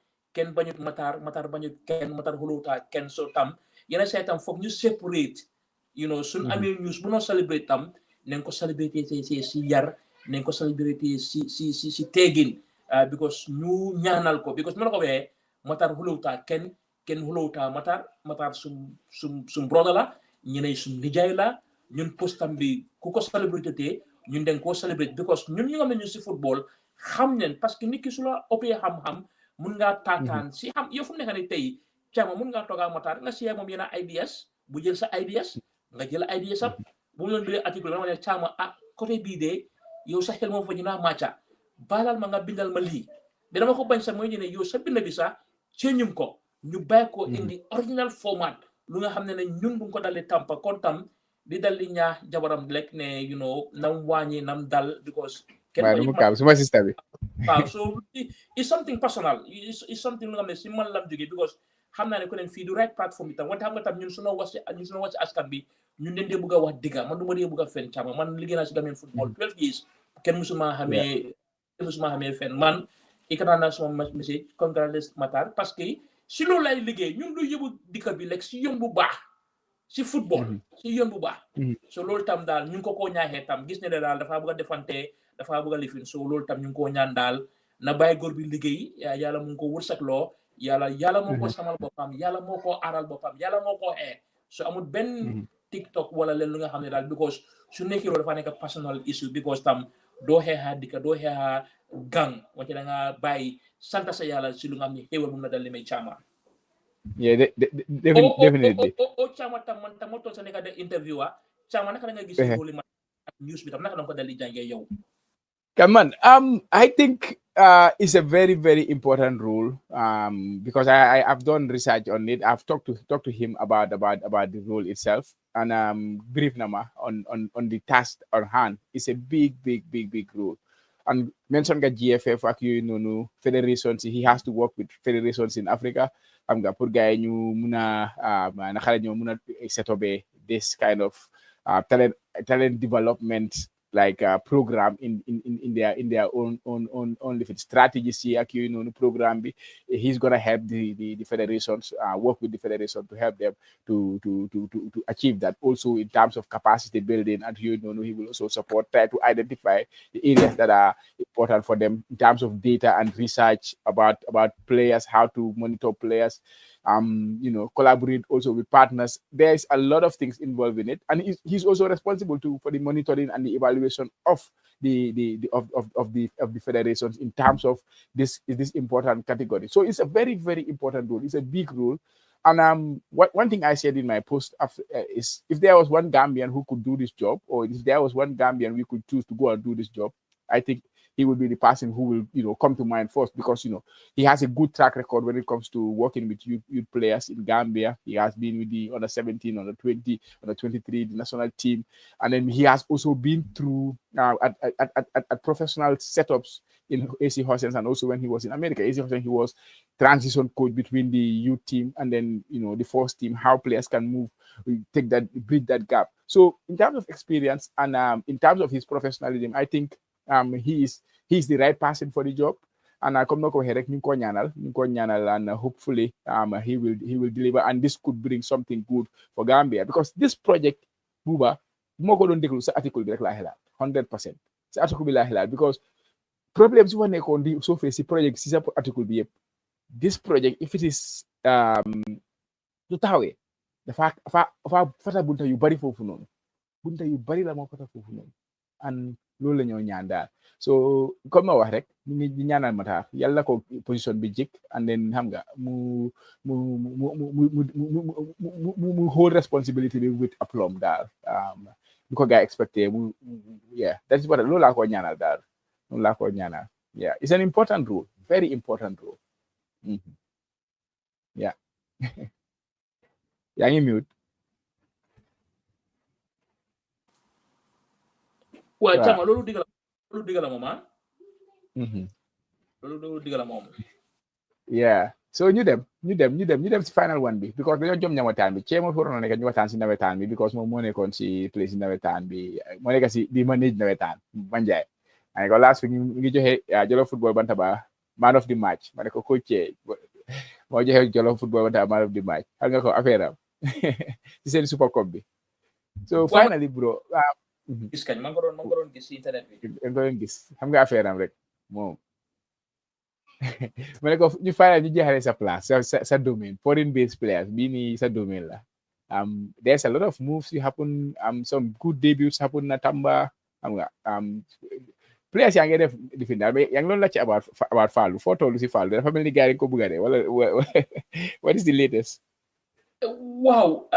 bañut Mattar bañut kenn Mattar xulowutaa kenn so tam yeneen saa itam foog ñu separate you know suñu amee news bu noo celebrate tam nañ ko celebrate si yar nañ ko celebrate si teegin because ñu ñaanal ko because mu la ko waxee Mattar xulowutaa kenn xulowutaa Mattar sum brother la ñeneen sum nijaay la ñun postam bi ku ko celebrate te ñun dañ koo celebrate because ñun ñu nga xam ne ñu si football xam leen parce que nit ki su la ëppee xam-xam mun ngaa taataan si xam yow fu mu nekk ne tey caama mun ngaa toogaa Mattar nga siyaa moom yenn ideas bu jël sa ideas nga jël ideas am bu mu doon bindee article dama ne caama côté bii de yow sa xel moom fa ñu naa màcca baalal ma nga bindal ma lii de dama ko bañ sax mooy ne yow sa bind bi sax ceeñum ko ñu bàyyi ko indi original format lu nga xam ne ñun bu ko dal di tampa kon tam di dal di ñaax jabaram rek ne you know nam wàññi nam dal because suma sister bi waaw so it's something personal it's something lu nga xam ne si man lam jógee because xam naa ne ko leen fii du right platform bi tam wante xam nga tam ñun suñoo wax si askan bi ñun leen dee bëgg a wax digga man du ma dee bëgg a fen càama man liggéey naa si Gambian football 12 years kenn musuma xamee fen man ikkanaa naa suma message congratulate Mattar parce que si loolu lay liggéey ñun du yóbbu dikka bi lekk si yoon bu baax si football si yoon bu baax so loolu tam daal ñu ngi ko koo ñaaxee tam gis ne daal dafa bëgg a defante dafa bëgg a lifin so loolu tam ñu ngi koo ñaan daal na bàyyi góor bi liggéey yàlla mu ngi ko wërsagloo yàlla moo ko samal boppam yàlla moo ko aaral boppam yàlla moo ko xee so amul benn TikTok wala leen lu nga xam ne daal because su nekkee loolu dafa nekk personal issue because tam doo xeexaa dikka doo xeexaa gang wante da nga bàyyi sant sa yàlla si lu nga xam ne xéewal mun na dal li may caama definitely caama tam man tam moo toon sa nekka de interview caama naka da nga gis loolu ma news bi tam naka da nga ko dal di jàngee yow come on I think it's a very very important rule because I've done research on it. I've talked to him about the rule itself and brief nama on the task on hand. It's a big rule. And mention ga GFF ak yooyu noonu federations he has to work with federations in Africa xam nga pour gars yi ñu mun a naka la ñoo mun a set up this kind of talent development like program in their own different strategies here, program be. He's gonna help the federations work with the federation to help them to achieve that. Also in terms of capacity building, and he will also support, try to identify the areas that are important for them in terms of data and research about players, how to monitor players, collaborate also with partners. There's a lot of things involved in it, and he's also responsible for the monitoring and the evaluation of the federations in terms of this important category. So it's a very, very important role. It's a big role. And one thing I said in my post is, if there was one Gambian who could do this job, or if there was one Gambian we could choose to go and do this job, I think he will be the person who will, come to mind first, because he has a good track record when it comes to working with youth players in Gambia. He has been with the under 17, under 20, under 23, the national team, and then he has also been through at professional setups in AC Horsens, and also when he was in America. AC Horsens, he was transition coach between the youth team and then the first team, how players can move, bridge that gap. So in terms of experience and in terms of his professionalism, I think he's the right person for the job. And I come now here and hopefully he will deliver, and this could bring something good for Gambia, because this project, Buba, moko don deglu sa article bi rek la helal 100%. Sa article bi la helal, because problem si wane ko di so si project si sa article bi yep. This project, if it is to tawe, dafa fata bunta yu bari fofu non. Bunta yu bari la mo fata fofu non. And loolu la ñoo ñaan daal. So comme ma wax rek ñu ngi di ñaanal Mattar yàlla ko position bi jik, and then xam nga mu hold responsibility bi with aplomb daal. Lu ko gaa expecté yeah, that's what loolu laa ko ñaanal daal. Loolu laa ko ñaanal. Yeah, it's an important role, very important role. Yeah. Yaa ngi mute. Well, Chama, loolu digala moom ah. Loolu digala moom. Yeah. So ñu dem si final one bi, because dañoo jom Nawettan bi ceema forono nekk ñu waxtaan si Nawettan bi, because moom moo nekkoon si place si Nawettan bi, moo nekk si di manage Nawettan Banjai. I ko last week ñu ngi joxe Jollof Football Bantaba man of the match, ma ne ko coach moo joxe Jollof Football Bantaba man of the match. Xam nga ko affaire am si seen Super Cup bi. So finally bro, gis kañ man ko doon gis si internet bi. Gis xam nga affaire am rek moom. Ma ne ko ñu final ñu jeexale sa place sa domaine, foreign based players bii nii sa domaine la. There's a lot of moves you happen, some good debuts happen na Tamba, xam nga players yaa ngi def different daal, mais yaa ngi doon laajte about Fallou, foo tollu si Fallou, dafa mel ni gars yi ko bëgg a dee wala what is the latest? Wow,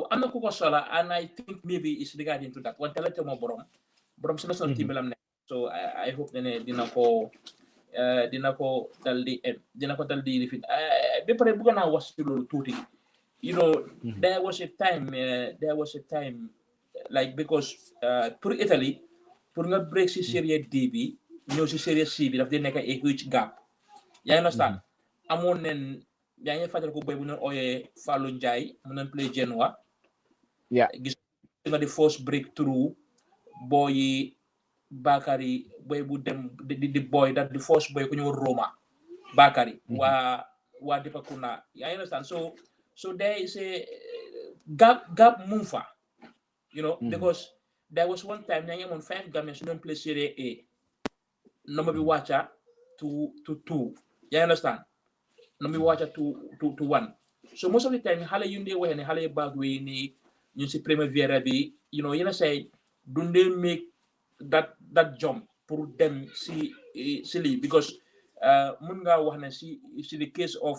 am na ku ko sola, and I think maybe it's regarding to that. Wante la te mo borom si national team bi lam ne, so I hope ne dina ko dal di lifin. Ba pare bëgg naa wax ci loolu tuuti. There was a time like, because pour Italy pour nga break si Serie D bi ñëw si Serie C bi daf di nekk a huge gap. Yaa understand? Amoon nen yaa ngi fàttali ko boy bu ñu ooyee Fallou Ndiaye mu doon play Genoa. Yeah. Gis nga di first breakthrough boy Bakary boy bu dem di boy that the first boy ku ñëw Roma Bakary waa Dipakuna. You understand? So there is a gap move fa, because there was one time yaa ngi amoon 5 Gambians su doon play Serie A, number bi wàcca to 2. You understand? Number bi wàcca to 1. So most of the time xale yu ndee waxee ne xale yu baag wee ni ñu si Primavera bi, yéen a say dundee make that jump pour dem si lii, because mun ngaa wax ne si the case of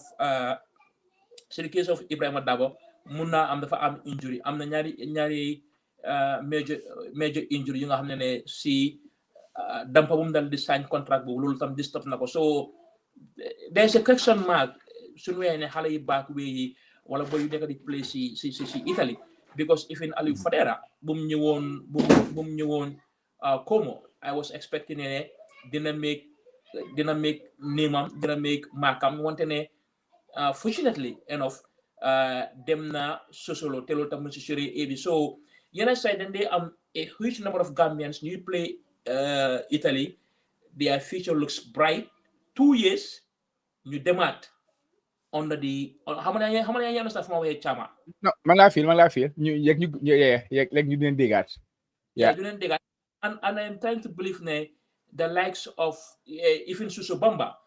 Ibrahima Dabo mun naa am dafa am injury, am na ñaari major injury yu nga xam ne si dampa bu mu dal di sign contract boobu, loolu tam disturb na ko. So there's a question mark suñu wee ne xale yi back way wala boy yu nekk di play si Italy, because even Aliou Fadera bu mu ñëwoon Como, I was expecting ne dina make néemam, dina make markam, wante ne fortunately enough dem na Sosolo te loolu tam mu si Serie A bi. So yeneen side then they a huge number of Gambians ñu play Italy, their future looks bright. 2 years ñu demaat under the xam nga yaa understand fu ma waxee Chama. No, man laa feel ñu yeg ñu dinañ déggaat. Yeah, du leen déggaat and I'm trying to believe ne the likes of even Suso Bamba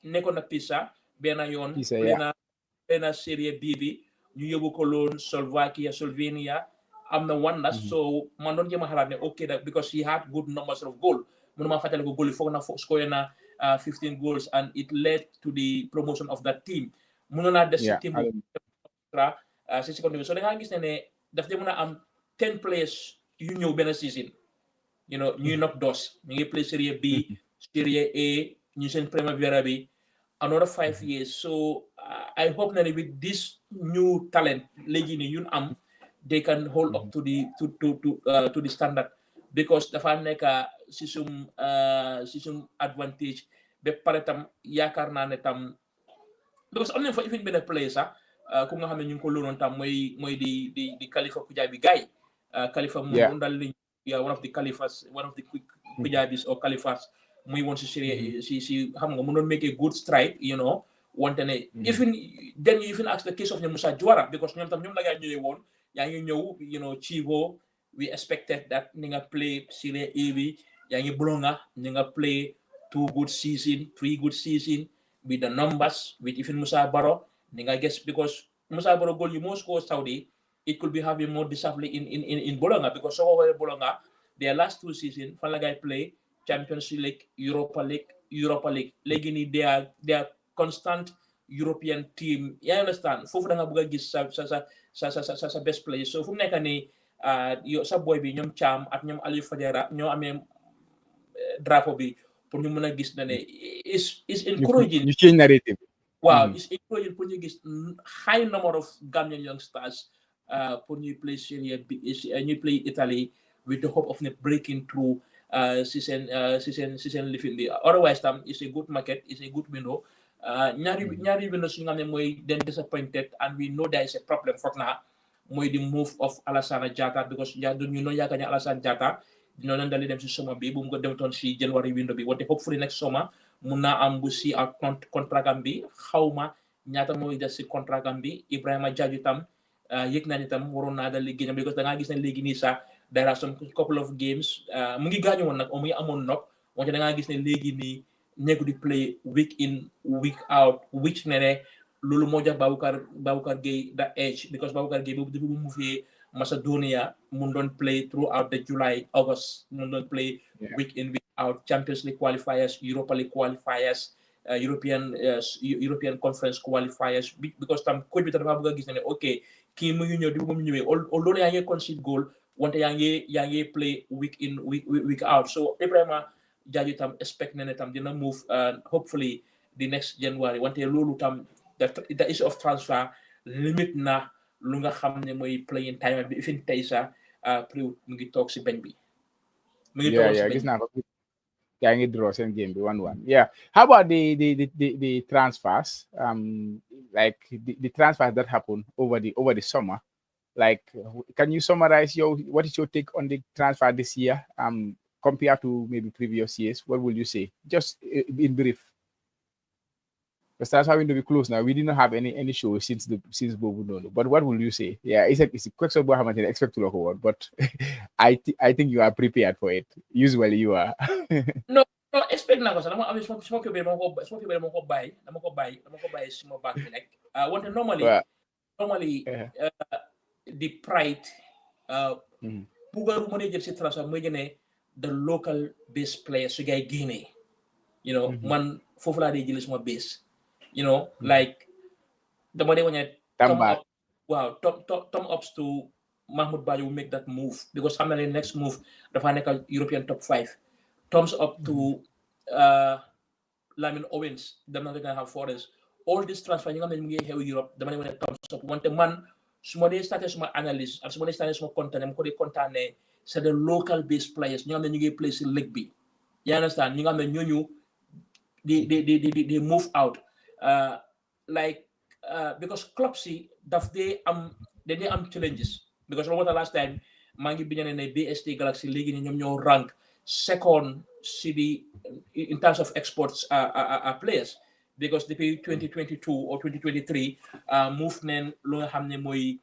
nekkoon na Pisa benn yoon play na Serie B bi ñu yóbbu ko loon Slovenia am na one so man doon jéem a xalaat ne okay that because he had good numbers of goal mënuma fàttali ko goal yi foog na score na 15 goals and it led to the promotion of that team mënoon naa des si team bu si second division so da ngaa gis ne daf dee mën a am 10 players yu ñëw benn season you know ñuy knock dos ñu ngi play Serie B Serie A ñu seen Primavera bi another 5 years so I hope that with this new talent léegi ni yun am they can hold up to the standard because dafa nekk si sum advantage ba pare tam yaakaar naa ne tam because am nañ fa even benn play sax ku nga xam ne ñu ngi ko loonoon tam mooy di Khalifa Kujabi guy Khalifa mu undal li one of the Kujabis or Khalifas muy woon si série si xam nga mu doon make a good strike you know wante ne even then you even ask the case of ñoom Musa Juara because ñoom tam ñoom la gaa ñëwee woon yaa ngi ñëw you know Chivo we expected that ni nga play Serie A bi yaa ngi Bologna ni nga play 3 good season with the numbers with even Musa Baro ni nga guess because Musa Baro goal you most score Saudi it could be having more deservedly in Bologna because so over Bologna their last 2 seasons fan la gaay play Champions League Europa League léegi nii they are constant European team you understand foofu da nga bëgg a gis sa best player so fu mu nekk nii yow sa boy bi ñoom Cham ak ñoom Aliou Fadera ñoo amee drapeau bi pour ñu mën a gis na ne is encouraging ñu change narrative waaw is encouraging pour ñu gis high number of Gambian youngsters pour ñuy play Serie B ñuy play Italy with the hope of ne breaking through si seen lifin bi otherwise tam is a good market is a good window ñaari window su nga xam ne mooy den disappointed and we know there is a problem foog naa mooy the move of Alassane Jatta because ñu noonu yaakaar ne Alassane Jatta dina leen dali dem si summer bi bu mu ko demtoon si January window bi wante hopefully next summer mun naa am bu si ak contrat am bi xawma ñaata mooy des si contrat am bi Ibrahima Jaaju tam yëg naa ni tam waroon naa dal liggéeyam because da ngaa gis ne léegi nii sax there are some couple of games mu ngi gaañu woon nag mu ngi amoon knock wante da ngaa gis ne léegi nii nekku di play week in week out which ne loolu moo jox Baboucarr Gueye the edge because Baboucarr Gueye boobu depuis bu mu fee Macedonia mun doon play throughout the July August mun doon play week in week out Champions League qualifiers Europa League qualifiers European Conference qualifiers because tam coach bi tam dafa bëgg a gis ne ok kii mu ngi ñëw depuis bu mu ñëwee loolu yaa ngi concede goal wante yaa ngi play week in week out so Ibrahima Jaaju tam expect ne tam dina move hopefully the next January wante loolu tam the issue of transfer limit na lu nga xam ne mooy playing time bi ifin tey sax mu ngi toog si bench bi mu ngi toog si bench gis naa ko yaa ngi draw seen game bi 1-1 how about the transfers like the transfers that happen over the summer like can you summarize what is your take on the transfer this year compared to maybe previous years? What will you say just in brief? The transfer window be closed now. We didn't have any show since Bobu Nono. But what will you say? Yeah, it's a question about how much I expect to look forward, but I think you are prepared for it. Usually you are. No, expect na ko sa dama abi smoke be mo ko buy small back like what normally the pride bugaru mo jël ci transfer mo gëné the local base players su gay Guinea you know man fofu la day jël sama base you know like dama day wone thumb ups to Mahmoud Bayo will make that move because xam na ne next move dafa nekk European top 5 thumbs up to Lamin Owens dama nga have foreigners all this transfer yi nga xam ne mu ngi xew Europe dama day wone thumbs up wante man su ma dee starté suma analyse ak su ma dee starté suma content ma ko dee kontaane c'est the local based players ñoo xam ne ñu ngi play si league bi you understand ñi nga xam ne ñooñu they move out like because clubs yi daf dee am challenges because what the last time maa ngi biñane ne BST Galaxy léegi ni ñoom ñoo rank second city in terms of exports players, because depuis 2022 or 2023 move neen lu nga xam ne mooy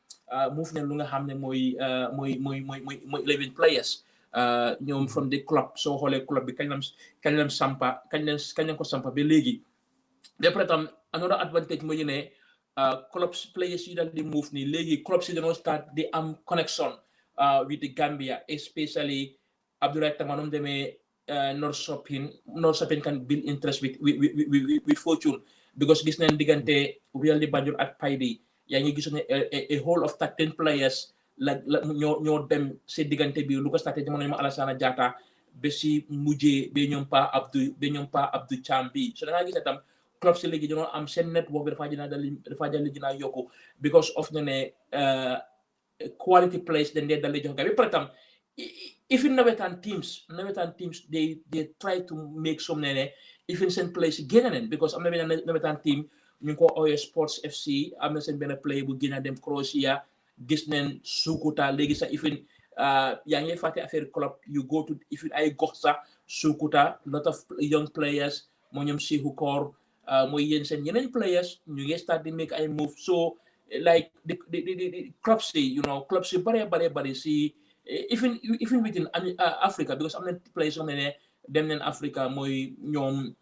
move neen lu nga xam ne mooy 11 players ñoom from the club. soo xoolee club bi kañ lam sampa kañ leen ko sampa ba léegi. ba pare tam another advantage mooy ne clubs players yi dal di move ni léegi clubs yi dañoo start di am connection with the Gambia, especially Abdoulaye Tamanum demee North can build interest with Fortune, because gis nañ diggante Really Banjul ak Paydi yaa ngi gisoon ne a whole of 13 players la ñoo dem si diggante bi lu ko starté jamono ma Alassana Jatta ba si mujjee ba ñoom Pa Abdou Cham bi. So da ngaa gis ne tam club si léegi dañoo am seen network bi dafa jël dina yokku because of ne quality players dañ dee dal di jox nga bi par exemple even Nawettan teams they try to make some even seen players génne neen, because am na benn Nawettan team ñu ngi ko ooyee Sports FC, am na seen benn play bu génne dem Croatia, gis neen Sukuta léegi sax even yaa ngi fàtte affaire club you go to even ay gox sax Sukuta lot of young players moo ñoom Sehu Koor mooy yéen seen yeneen players ñu ngi start di make ay move. So like the clubs yi clubs yi bare si even within Africa, because am na players yoo xam ne dem neen Africa mooy ñoom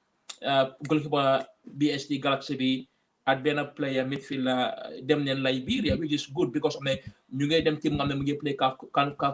goalkeeper BST Galaxy bi at benn player midfielder dem neen Liberia, which is good because am ne ñu ngay dem team nga xam ne mu ngi play CAF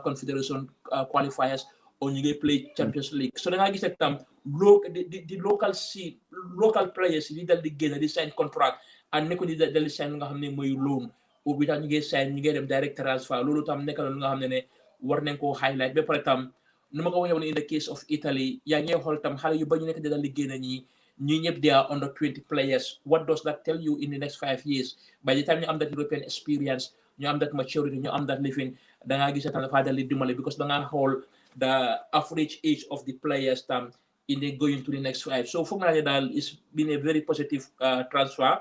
Confederation qualifiers or ñu ngi play Champions League. So da ngaa gis tam di local players yi di dal di génn di sign contract and nekko di dal di sign nga xam ne mooy loan ou bi tax ñu ngi sign ñu ngi dem direct transfer. Loolu tam nekk na lu nga xam ne war nañ koo highlight. Ba pare tam nu ma ko waxee woon in the case of Italy yaa ngi xool tam xale yu ba ñu nekk di dal di génn ñi ñëpp they are under 20 players. What does that tell you in the next 5 years? By the time you am that European experience, you am that maturity, you am that living, da ngaa gis tam dafa dal di dimbale, because da ngaa xool the average age of the players tam in the going to the next 5. So foog naa ne daal is been a very positive transfer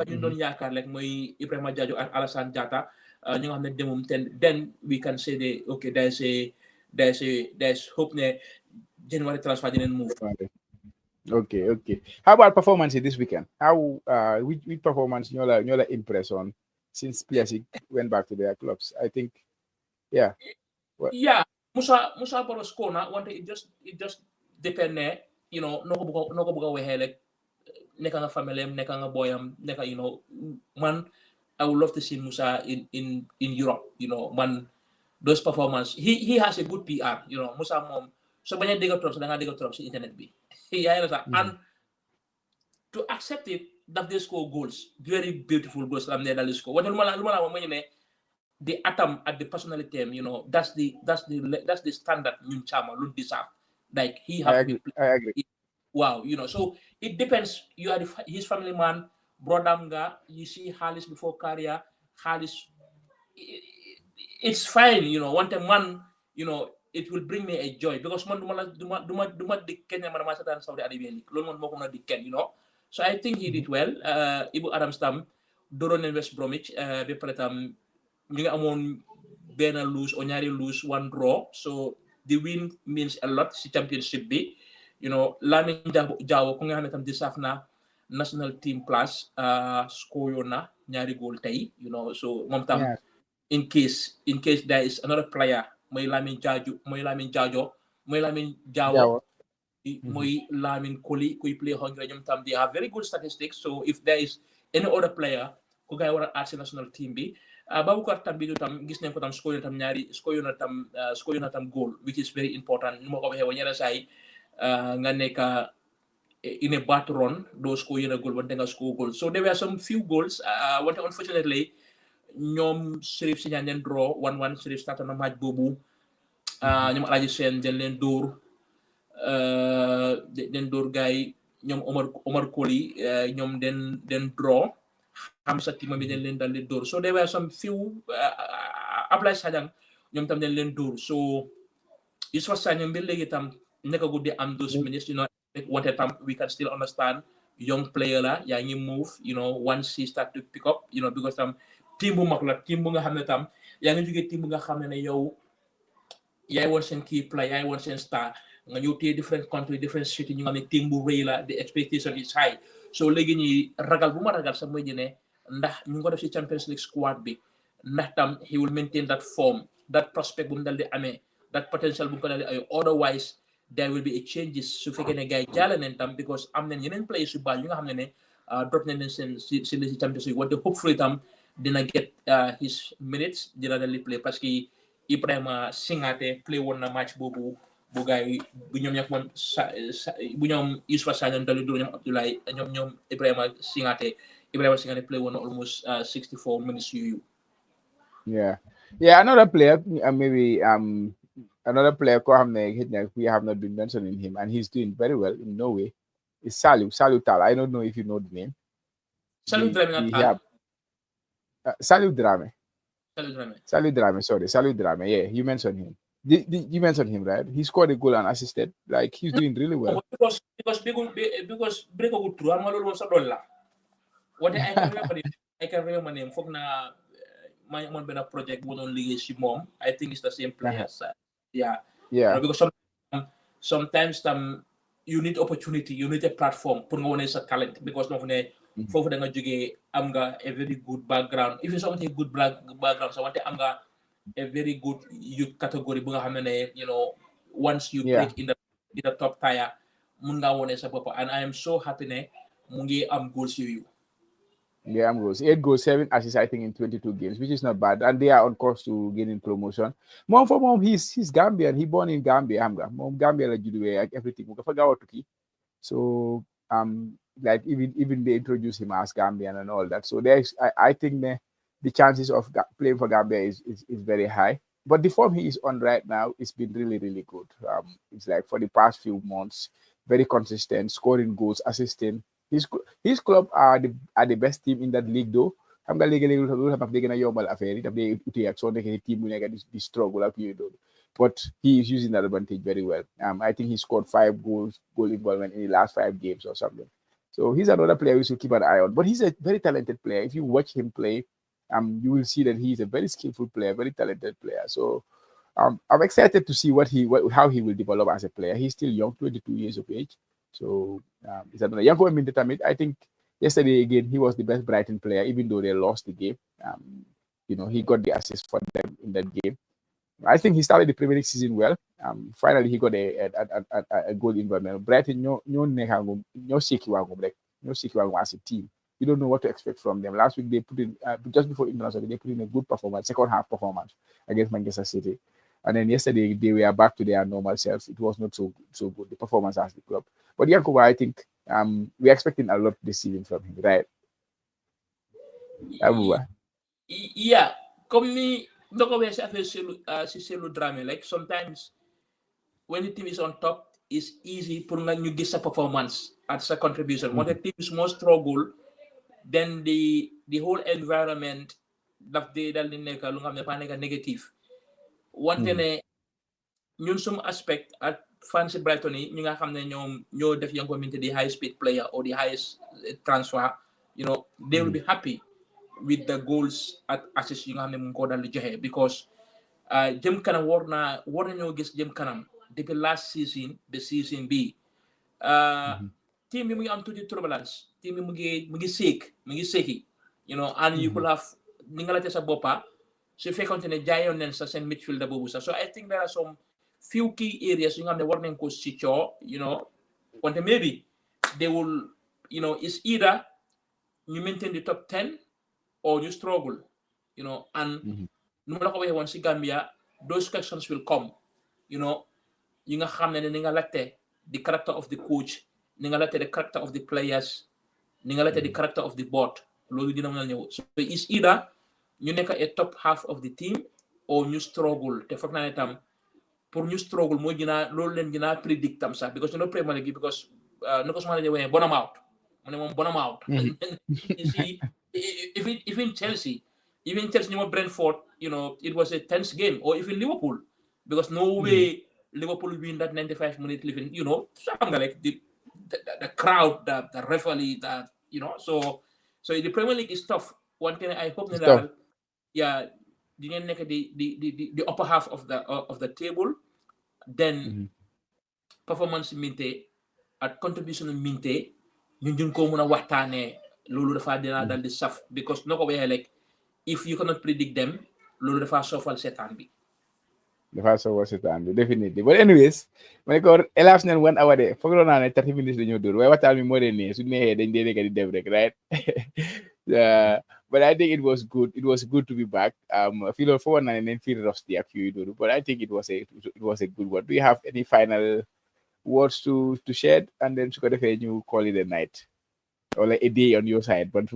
ñu doon yaakaar rek mooy Ibrahima Jajo ak Alassane Jatta ñu nga xam ne demum then we can say okay there's hope ne January transfer didn't move. Okay. How about performance this weekend? How which performance you're impressed on since players went back to their clubs? I think yeah Musa Baro score na wante it just depend ne noo ko bëgg a waxee rek nekka nga famille am nekka nga boyam nekka man I would love to see Musa in Europe. Man those performance he has a good PR. Musa moom so bañ a dégg trop so da ngaa dégg trop si internet bi yaa ngi sax and to accept it daf they score goals, very beautiful goals am ne dal score wante lu ma la wax mooy ne the atom at the personality that's the standard ñun Chama lu deserve, like he have to be I agree. wow so it depends. You are his family man, brother nga, you see Halis before career Halis it's fine one time man it will bring me a joy, because man duma di Kenya man ma satan Saudi Arabia League loolu man moko na di Ken so I think he did well. Ibu Adams tam doron leen West Bromwich be pare tam ñu ngi amoon benn lose or ñaari lose one draw, so the win means a lot si championship bi. Lamin Jawo ku nga xam ne tam deserve na national team plus score yoon na ñaari goal tey so moom tam in case there is another player mooy Lamin Jawo mooy Lamin Koli kuy play Hungary ñoom tam they have very good statistics. So if there is any other player ku ngay war a add si national team bi Baboucarr tam bi tam gis nañ ko tam score yoon na tam goal, which is very important. Nu ma ko waxee woon ñeneen saa yi nga nekk in a bad run doo score yéen a goal wante nga score goal. So there were some few goals wante unfortunately ñoom Sheriff si ñaan leen draw 1-1. Sheriff start na match boobu ñoom Alaji Seen den leen dóor gaay ñoom Omar Koli ñoom den draw xam sa team bi den leen dal di dóor. So there were some few Ablaye Sajang ñoom tam den leen dóor. So Yusuf Sagnam bi léegi tam nekkagul di am those minutes wante tam we can still understand young player la yaa ngi move once he start to pick up because tam team bu mag la team bu nga xam ne tam yaa ngi jógee team bu nga xam ne yow yaay woon seen key player yaay woon seen star nga ñëw téye different country different city ñu nga xam ne team bu rëy la the expectation is high so léegi ñi ragal bu ma ragal sax mooy ne ndax ñu ngi ko def si Champions League squad bi ndax tam he will maintain that form that prospect bu mu dal di amee that potential bu mu ko dal di ay otherwise there will be a changes su fekkee ne gars yi jaale nañ tam because am nañ yeneen players yu baax yu nga xam ne drop nañ leen seen si Champions League wante hopefully tam dina get his minutes dina dal di play parce que Ibrahima Singate play woon na match boobu bu gars yi bu ñoom ñak moom bu ñoom Youssoupha Sagnane dalu dóor ñoom Abdoulaye ñoom Ibrahima Singate play woon na almost 64 minutes yooyu. Yeah, another player, maybe another player we have not been mentioning him, and he's doing very well in Norway. Is Salou Tal. I don't know if you know the name. Salou Drame. Salou Drame. Sorry, Salou Drame. Yeah, you mentioned him. You mentioned him, right? He scored a goal and assisted. Like he's doing really well. Because break a good through. I'm all sa dollar. What I can remember name. Fog na my been a project one on leadership mom. I think it's the same players. Yeah. Because sometimes you need opportunity, you need a platform pour nga wone sa talent because no ne fofu da nga joge am nga a very good background. If you something good background, so wante am nga a very good youth category bu nga xamne once you break in the top tier mun nga wone sa bop and I am so happy ne mu ngi am goals you. Yeah, goals. 8 goals, 7 assists, I think, in 22 games, which is not bad. And they are on course to gaining promotion. Mom, he's Gambian. He born in Gambia. Mom, Gambia, like everything. So, like even they introduce him as Gambian and all that. So I think the chances of playing for Gambia is very high. But the form he is on right now, it's been really, really good. It's like for the past few months, very consistent, scoring goals, assisting. His club are the best team in that league though. Xam nga léegi lu tax daf gën a yombal affaire yi daf dee uti ak soo nekkee team bu nekk di struggle ak yooyu doon. But he is using that advantage very well. I think he scored 5 goal involvement in the last 5 games or something. So he's another player we should keep an eye on. But he's a very talented player. If you watch him play, you will see that he's a very skillful player, very talented player. So I'm excited to see how he will develop as a player. He's still young, 22 years of age. So it's another young woman determined. I think yesterday again he was the best Brighton player, even though they lost the game. He got the assist for them in that game. I think he started the Premier League season well. Finally he got a goal involvement. Brighton no shaky as a team. You don't know what to expect from them. Last week they put in just before international, they put in a good performance, second half performance against Manchester City. And then yesterday they were back to their normal selves. It was not so good, the performance as the club. But Yankuba, I think we're expecting a lot this season from him, right? Yeah, comme ni ndoko we sa Cicelo Drame, like sometimes when the team is on top, it's easy for you get a performance as a contribution. When the team is more struggle, then the whole environment that they dal di nekk lu nga xam ne negative. Wante ne ñun sum aspect at fancy Brighton yi ñi nga xam ne ñoo def young community the high speed player or the highest transfer, they will be happy with the goals at assists yi nga xam ne mu ngi ko dal di joxe because jëm kanam war nañoo gis jëm kanam depuis last season the season bi team bi mu ngi am tuuti turbulence team bi mu ngi séeki and you could have ni nga la te sa boppa su fekkonte ne jaayoon nañ sa seen midfielder boobu sax so I think there are some few key areas yu nga xam ne war nañ ko secure wante maybe they will it's either you maintain the top 10 or you struggle and nu ma la ko waxee woon si Gambia those questions will come yi nga xam ne ni nga laajte the character of the coach ni nga laajte the character of the players ni nga laajte the character of the board loolu dina mën a ñëw so it's either ñu nekk a top half of the team or ñu struggle te foog naa ne tam pour ñu struggle mooy loolu leen dinaa predict tam sax because Premier League because no ko suma la wone bottom out mu ne moom bottom out you see even Chelsea ñu ma Brentford it was a tense game or even Liverpool because no way Liverpool win that 95-minute living xam nga like the crowd the referee that so the Premier League is tough one thing I hope that yeah, di ngeen nekk the upper half of the table, then performance minte at contribution minte ñu duñ ko mën a waxtaanee loolu dafa dina dal di saf because noo ko waxee like if you cannot predict them loolu dafa soofal seetaan bi. dafa so seetaan bi definitely but anyways ma ne ko elapse nañ 1 hour de foog naa ne 30 minutes dañoo dóor waaye waxtaan bi moo dee nii su neexee dañ dee nekk di dem rek right but I think it was good to be back. I feel for one and then feel rusty a few do, but I think it was a good one. Do you have any final words to share, and then to go to you call it a night or like a day on your side, but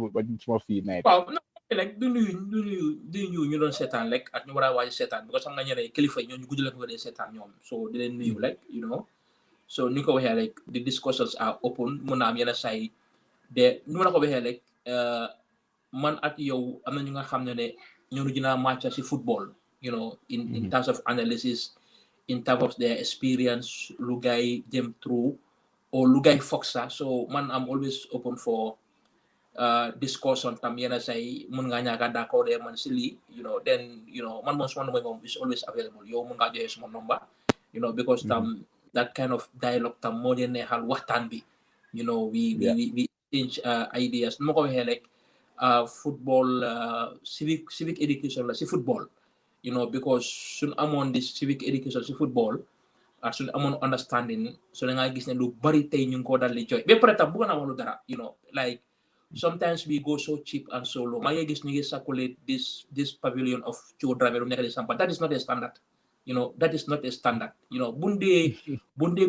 more feel night? Well, no, like do you don't seetaan like at ñu war a waaj seetaan because xam nga ñeneen kilifa yi ñoo ñu gudd la ko dee seetaan ñoom so di leen nuyu like you know so ni ko waxee like the discussions are open mun na am yenn saa yi de nu ma la ko waxee like man at yow am na ñu nga xam ne ñoo dina match ci football you know in terms of analysis in terms of their experience lu gaay dem through or lu gaay foxa so man I'm always open for discussion tam yenn say mun nga ñaaka d'accord man si lii you know then you know man moom suma number moom is always available yow mun nga joxe suma number you know because tam that kind of dialogue tam moo dee neexal waxtaan bi you know we change ideas nu ma ko waxee like football civic education la si football you know because suñ amoon this civic education si football suñ amoon understanding so da nga gis ne lu bari tey ñu ngi ko dal di joy ba pare tam bëgg naa wax lu dara you know like sometimes we go so cheap and so low maa ngi gis ñu ngi circulate this pavilion of children lu nekk di sampa that is not a standard you know that is not a standard you know bundee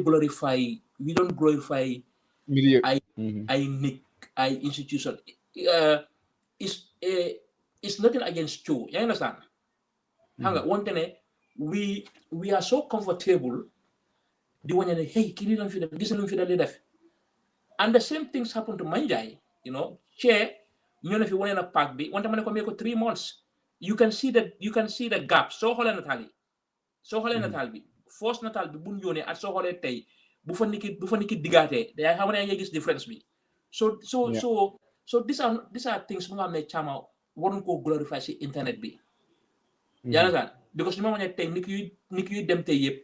glorify we don't glorify ay nit ay institution it's nothing against you you understand hanga wante ne we are so comfortable di wane ne hey kii lañ fi def gis nañ fi dal di def and the same things happen to Manjai you know chair ñoo ne fi wane na pack bi wante ma ne ko mee ko 3 months you can see the gap soo xoolee nataal bi first nataal bi buñ yónnee ak soo xoolee tey bu fa niki diggaatee day xam ne nga gis difference bi so these are things mu nga xam ne Chama waruñ koo glorify si internet bi yaa ngi because li ma wax ne tey nit yu dem tey yëpp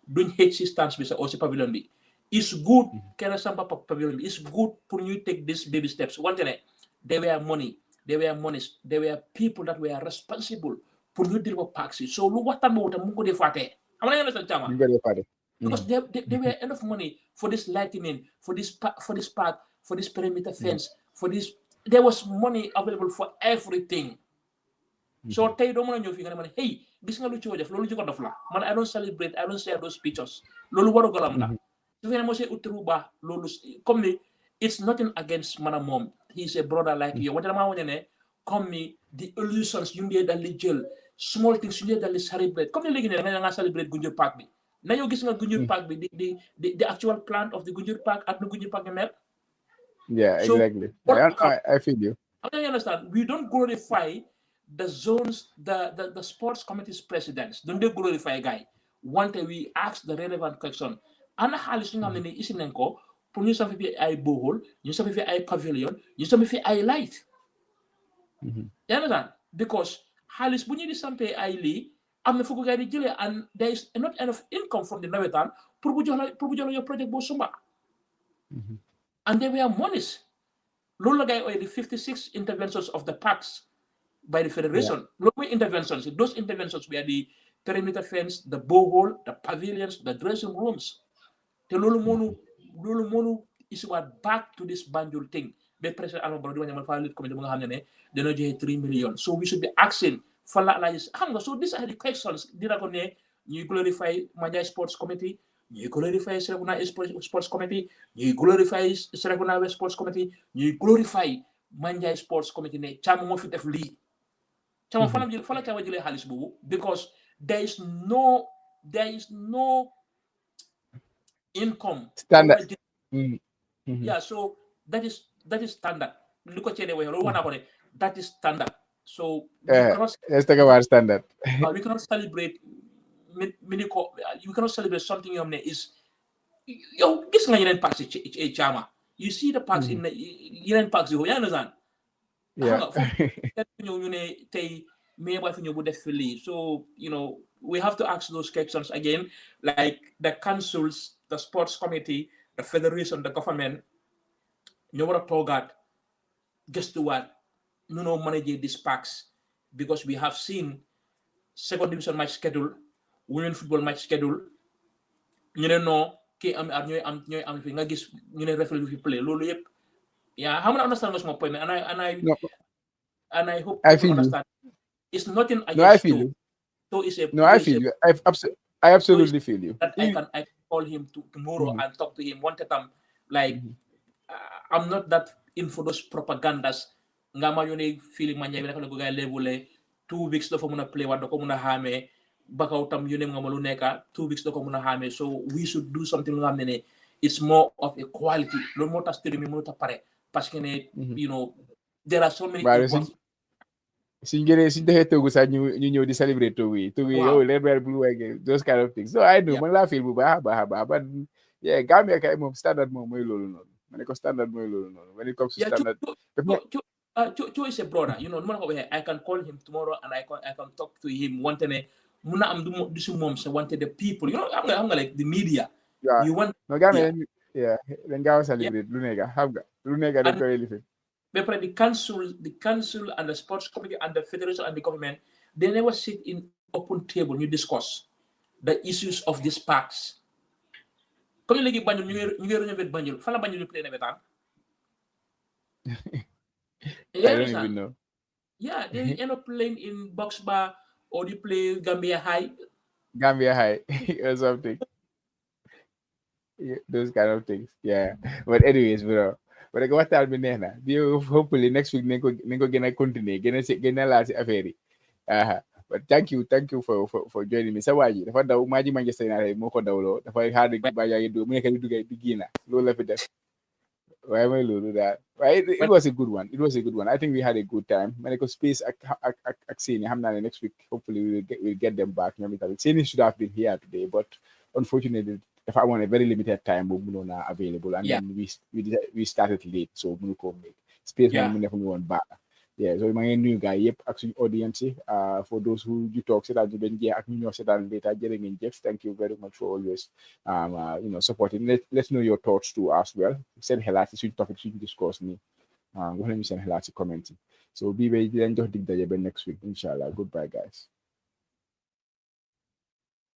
duñ hate si stance bi sa aussi pavilion bi it's good kenn sampa pavilion bi it's good pour ñuy take this baby steps wante ne they were money they were people that were responsible pour ñu dir ko paak si so lu waxtaan boobu tam mu ngi ko dee fàttee xam nga yéen a Chama because there were enough money for this lightning for this park for this perimeter fence for this there was money available for everything so tey doo mën a ñëw fii nga ne ma ne hey gis nga lu ci def loolu jiko dof la man I don't celebrate I don't share those pictures loolu waru galam la su fekkee moo see utti bu baax loolu comme ni it's nothing against man moom he's a brother like you wante damaa wane ne comme ni the illusions yu ndee dal di jël small things yu ndee dal di celebrate comme ni léegi ne nga celebrate Gunjur Park bi na yow gis nga Gunjur Park bi the actual plant of the Gunjur Park ak na Gunjur Park bi mel exactly I feel you I understand we don't glorify the zones, the sports committee's presidents, don't they glorify a guy? One day we ask the relevant question. Ana halis nga mene isinenko, pour ñu safi fi ay bohol, ñu safi fi ay pavilion, ñu safi fi ay light. You understand? Because halis bu ñu di sampe ay li, am na fuko gay di jëlé and there is not enough income from the Nawettan pour bu jox la your project bo sumba. And there were monies. Loolu la gay oy the 56 interventions of the parks by the federation. Look at interventions. Those interventions were the perimeter fence, the borehole, the pavilions, the dressing rooms. The Lulu is what back to this Banjul thing. The president Alma Brody when you committee they know 3 million. So we should be asking for like so these are the questions. Did I you glorify Manja Sports Committee, you glorify Sereguna Sports Committee, you glorify Sereguna West Sports Committee, you glorify Manja Sports Committee ne Chama mo fi def li Chama fana Chama jëlee xaalis boobu because there is no income standard yeah so that is standard lu ko cee way loolu wax naa ko ne that is standard so let's talk about standard we cannot celebrate you cannot celebrate something yoo xam ne is yow gis nga yeneen parks ci Chama you see the parks in yeneen parks yi yaa understand ñëw ñu ne tey me wife ñu bu def fi lii. So you know we have to ask those questions again, like the councils, the sports committee, the federation, the government ñu war a toogaat gëstuwaat ñu noo manage these packs, because we have seen second division match schedule, women football match schedule, ñu ne non kii am at ñooy am fi nga gis ñu ne referee fi play loolu yëpp. Yeah, how many understand what's my point, No, and I hope I people feel you. understand. It's nothing No, I against feel Toe. you. Toe is a No, I Toe is feel a you. I Toe is absolutely feel you. that I can call him tomorrow and talk to him one time. Like I'm not that in for those propagandas. Nga ma yone feeling manya bi naka la ko gay lebule 2 weeks dafa mëna play wat da ko mëna xamé bakaw tam yone nga ma lu nekka 2 weeks da ko mëna xamé, so we should do something lu nga xamné it's more of a quality lo mo tax téré mi mënu ta paré parce que né you know there are so many Waaye involved. suñ defee toogu sax ñu ñëw di celebrate toogu yi Wow. red red blue white those kind of things, so I know Yeah. man laa feel bu baax a baax but yeah Gambia kay moom standard moom mooy loolu noonu ma ne ko standard mooy loolu noonu when it comes to Yeah, standard Cho is a brother. You know, I can call him tomorrow and I can talk to him. Want to muna am du si mom sa wanted the people. You know, I'm like the media. yeah You want no Gambia yeah. dañ gaaw a Yeah. celebrate lu nekka xam nga lu nekka dañ And koy lifin the council and the sports committee and the federation and the government, they never sit in open table. You discuss the issues of these parks. Comme léegi Banjul ñu ngi rénover Banjul fan la Banjul play Nawettan. I don't even know. Yeah, they end up playing in Box Bar or they play Gambia High. Gambia High or something. Yeah, those kind of things. Yeah. But anyways, bro. But like what time neex na. Hopefully next week nañ ko gën a continuer gën a laal si affaire yi. But thank you for joining me. Sa waa ji dafa daw maa ji Manchester United moo ko dawloo dafa xaar ba yaa ngi mu nekk di dugg di génn loolu la fi def. Why am I loolu daal waaye it was a good one. It was a good one. I think we had a good time. Ma ne ko space ak Seni xam naa ne next week hopefully we'll get them back ñoom itamit. Seni should have been here today but unfortunately dafa amoon a very limited time boobu mënoon a available and then we started late so mënu ko make space moom mu nekk woon baax. Yeah, so maa ngi nuyu gars yëpp ak suñu audience yi for those who you talk seetaan ñu benn jeex ak ñu ñoo seetaan later jërë ngeen jëf thank you very much for always supporting. Let's know your thoughts too as well. Seen xalaat si suñu topic suñu discourse nii wax nañu seen xalaat si comment yi so bii bay di leen jox dig daje ba next week inshallah. Goodbye guys.